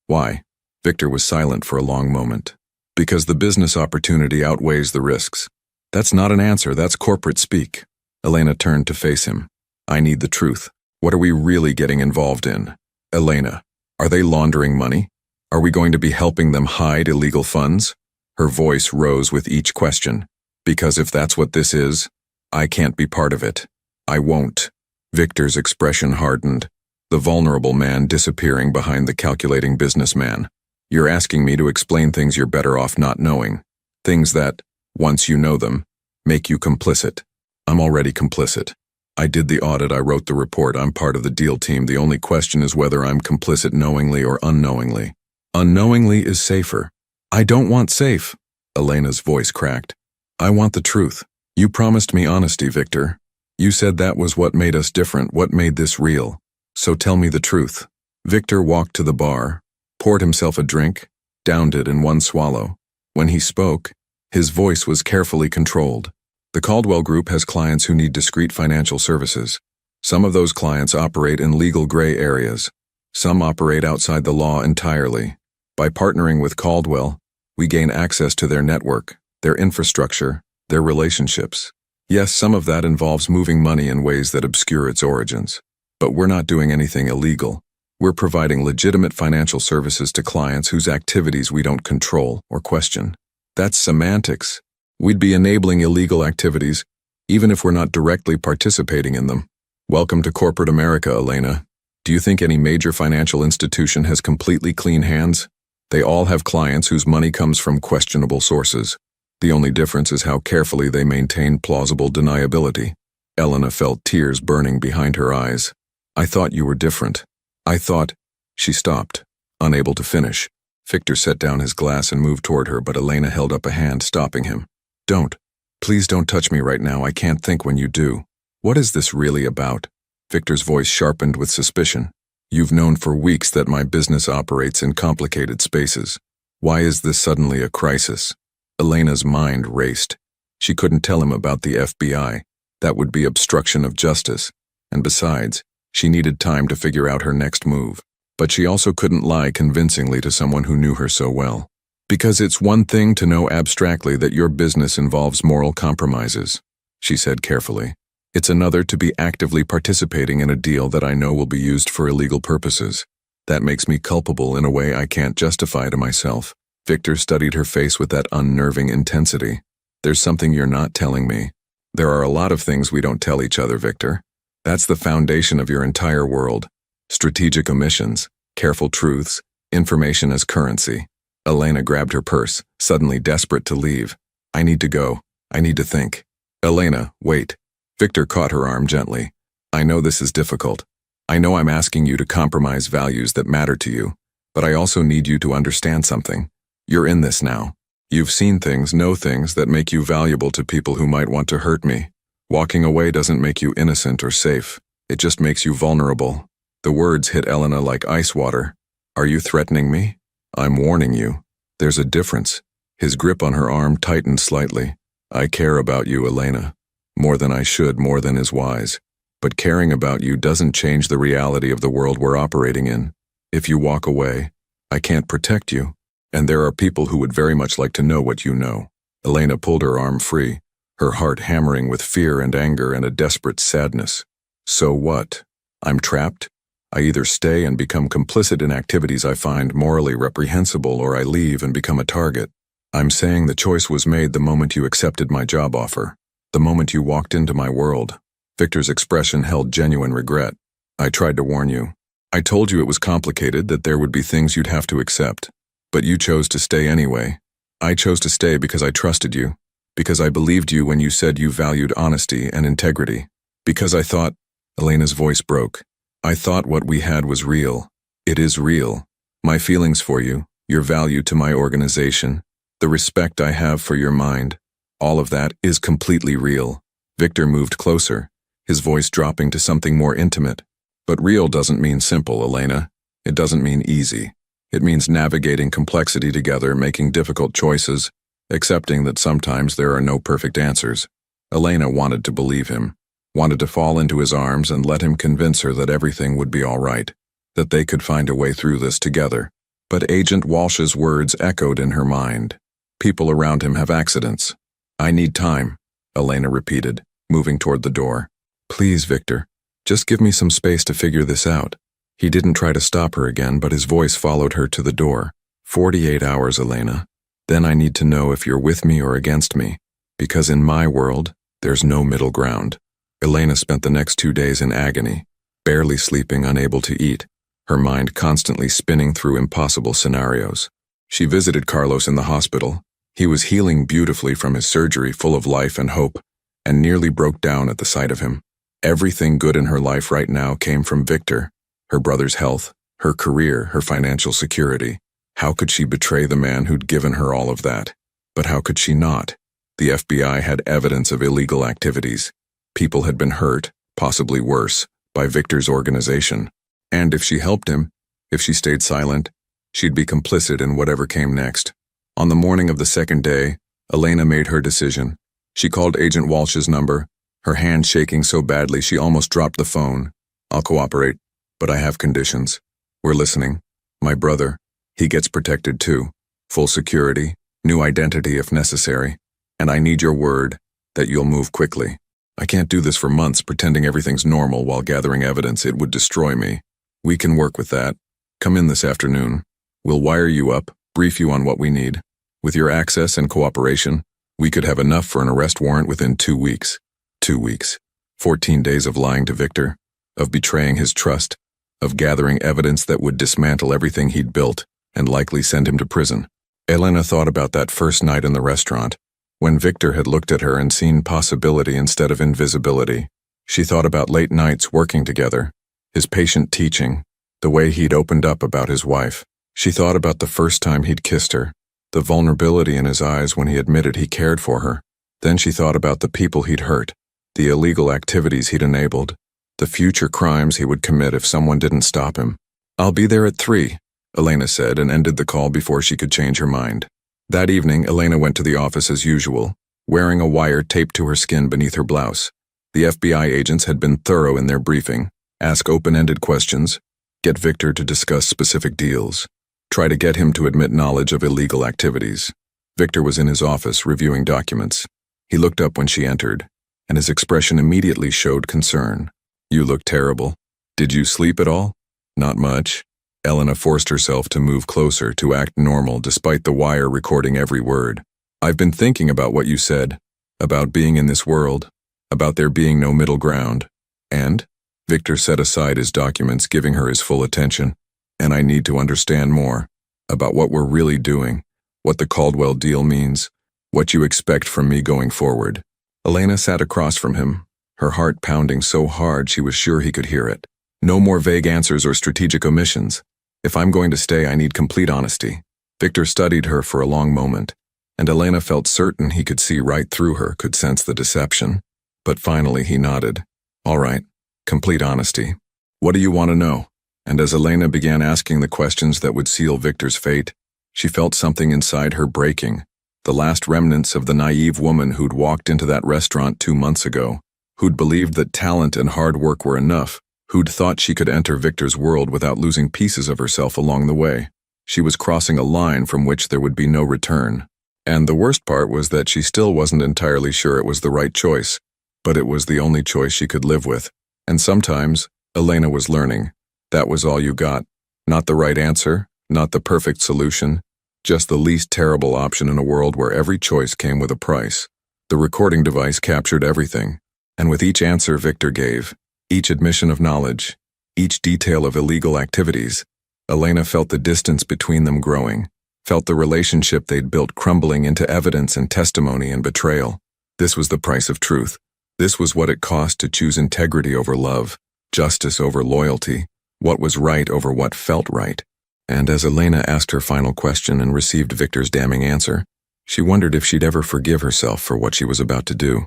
Why?" Victor was silent for a long moment. "Because the business opportunity outweighs the risks." "That's not an answer, that's corporate speak." Elena turned to face him. "I need the truth. What are we really getting involved in? Elena, are they laundering money? Are we going to be helping them hide illegal funds?" Her voice rose with each question. "Because if that's what this is, I can't be part of it. I won't." Victor's expression hardened, the vulnerable man disappearing behind the calculating businessman. "You're asking me to explain things you're better off not knowing. Things that, once you know them, make you complicit. I'm already complicit. I did the audit, I wrote the report, I'm part of the deal team. The only question is whether I'm complicit knowingly or unknowingly. Unknowingly is safer." "I don't want safe." Elena's voice cracked. "I want the truth. You promised me honesty, Victor. You said that was what made us different, what made this real. So tell me the truth." Victor walked to the bar, poured himself a drink, downed it in one swallow. When he spoke, his voice was carefully controlled. "The Caldwell Group has clients who need discreet financial services. Some of those clients operate in legal gray areas. Some operate outside the law entirely. By partnering with Caldwell, we gain access to their network, their infrastructure, their relationships. Yes, some of that involves moving money in ways that obscure its origins. But we're not doing anything illegal. We're providing legitimate financial services to clients whose activities we don't control or question. That's semantics. We'd be enabling illegal activities, even if we're not directly participating in them. Welcome to corporate America, Elena. Do you think any major financial institution has completely clean hands? They all have clients whose money comes from questionable sources. The only difference is how carefully they maintain plausible deniability." Elena felt tears burning behind her eyes. "I thought you were different. I thought—" She stopped, unable to finish. Victor set down his glass and moved toward her, but Elena held up a hand, stopping him. "Don't. Please don't touch me right now. I can't think when you do. What is this really about?" Victor's voice sharpened with suspicion. "You've known for weeks that my business operates in complicated spaces. Why is this suddenly a crisis?" Elena's mind raced. She couldn't tell him about the FBI. That would be obstruction of justice. And besides, she needed time to figure out her next move. But she also couldn't lie convincingly to someone who knew her so well. "Because it's one thing to know abstractly that your business involves moral compromises," she said carefully. "It's another to be actively participating in a deal that I know will be used for illegal purposes. That makes me culpable in a way I can't justify to myself." Victor studied her face with that unnerving intensity. "There's something you're not telling me. There are a lot of things we don't tell each other, Victor. That's the foundation of your entire world. Strategic omissions, careful truths, information as currency." Elena grabbed her purse, suddenly desperate to leave. "I need to go. I need to think." "Elena, wait." Victor caught her arm gently. "I know this is difficult. I know I'm asking you to compromise values that matter to you, but I also need you to understand something. You're in this now. You've seen things, know things that make you valuable to people who might want to hurt me. Walking away doesn't make you innocent or safe. It just makes you vulnerable." The words hit Elena like ice water. "Are you threatening me?" "I'm warning you. There's a difference." His grip on her arm tightened slightly. "I care about you, Elena. More than I should, more than is wise. But caring about you doesn't change the reality of the world we're operating in. If you walk away, I can't protect you. And there are people who would very much like to know what you know." Elena pulled her arm free, her heart hammering with fear and anger and a desperate sadness. "So what? I'm trapped? I either stay and become complicit in activities I find morally reprehensible, or I leave and become a target. I'm saying the choice was made the moment you accepted my job offer, the moment you walked into my world. Victor's expression held genuine regret. I tried to warn you. I told you it was complicated, that there would be things you'd have to accept. But you chose to stay anyway. I chose to stay because I trusted you, because I believed you when you said you valued honesty and integrity, because I thought, Elena's voice broke, I thought what we had was real. It is real. My feelings for you, your value to my organization, the respect I have for your mind, all of that is completely real. Victor moved closer, his voice dropping to something more intimate. But real doesn't mean simple, Elena. It doesn't mean easy. It means navigating complexity together, making difficult choices, accepting that sometimes there are no perfect answers. Elena wanted to believe him, wanted to fall into his arms and let him convince her that everything would be all right, that they could find a way through this together. But Agent Walsh's words echoed in her mind. People around him have accidents. I need time, Elena repeated, moving toward the door. Please, Victor. Just give me some space to figure this out. He didn't try to stop her again, but his voice followed her to the door. 48 hours, Elena. Then I need to know if you're with me or against me, because in my world, there's no middle ground. Elena spent the next 2 days in agony, barely sleeping, unable to eat, her mind constantly spinning through impossible scenarios. She visited Carlos in the hospital. He was healing beautifully from his surgery, full of life and hope, and nearly broke down at the sight of him. Everything good in her life right now came from Victor, her brother's health, her career, her financial security. How could she betray the man who'd given her all of that? But how could she not? The FBI had evidence of illegal activities. People had been hurt, possibly worse, by Victor's organization. And if she helped him, if she stayed silent, she'd be complicit in whatever came next. On the morning of the second day, Elena made her decision. She called Agent Walsh's number, her hand shaking so badly she almost dropped the phone. I'll cooperate, but I have conditions. We're listening. My brother, he gets protected too. Full security, new identity if necessary. And I need your word that you'll move quickly. I can't do this for months pretending everything's normal while gathering evidence. It would destroy me. We can work with that. Come in this afternoon. We'll wire you up, brief you on what we need. With your access and cooperation, we could have enough for an arrest warrant within 2 weeks. 2 weeks. 14 days of lying to Victor, of betraying his trust, of gathering evidence that would dismantle everything he'd built and likely send him to prison. Elena thought about that first night in the restaurant, when Victor had looked at her and seen possibility instead of invisibility. She thought about late nights working together, his patient teaching, the way he'd opened up about his wife. She thought about the first time he'd kissed her, the vulnerability in his eyes when he admitted he cared for her. Then she thought about the people he'd hurt, the illegal activities he'd enabled, the future crimes he would commit if someone didn't stop him. I'll be there at 3, Elena said, and ended the call before she could change her mind. That evening, Elena went to the office as usual, wearing a wire taped to her skin beneath her blouse. The FBI agents had been thorough in their briefing, ask open-ended questions, get Victor to discuss specific deals, try to get him to admit knowledge of illegal activities. Victor was in his office reviewing documents. He looked up when she entered, and his expression immediately showed concern. You look terrible. Did you sleep at all? Not much. Elena forced herself to move closer, to act normal despite the wire recording every word. I've been thinking about what you said, about being in this world, about there being no middle ground. And? Victor set aside his documents, giving her his full attention. And I need to understand more about what we're really doing, what the Caldwell deal means, what you expect from me going forward. Elena sat across from him, her heart pounding so hard she was sure he could hear it. No more vague answers or strategic omissions. If I'm going to stay, I need complete honesty. Victor studied her for a long moment, and Elena felt certain he could see right through her, could sense the deception. But finally he nodded. All right, complete honesty. What do you want to know? And as Elena began asking the questions that would seal Victor's fate, she felt something inside her breaking. The last remnants of the naive woman who'd walked into that restaurant 2 months ago, who'd believed that talent and hard work were enough, who'd thought she could enter Victor's world without losing pieces of herself along the way. She was crossing a line from which there would be no return. And the worst part was that she still wasn't entirely sure it was the right choice, but it was the only choice she could live with. And sometimes, Elena was learning, that was all you got. Not the right answer, not the perfect solution, Just the least terrible option in a world where every choice came with a price. The recording device captured everything, and with each answer Victor gave, each admission of knowledge, each detail of illegal activities, Elena felt the distance between them growing, felt the relationship they'd built crumbling into evidence and testimony and betrayal. This was the price of truth. This was what it cost to choose integrity over love, justice over loyalty, what was right over what felt right. And as Elena asked her final question and received Victor's damning answer, she wondered if she'd ever forgive herself for what she was about to do.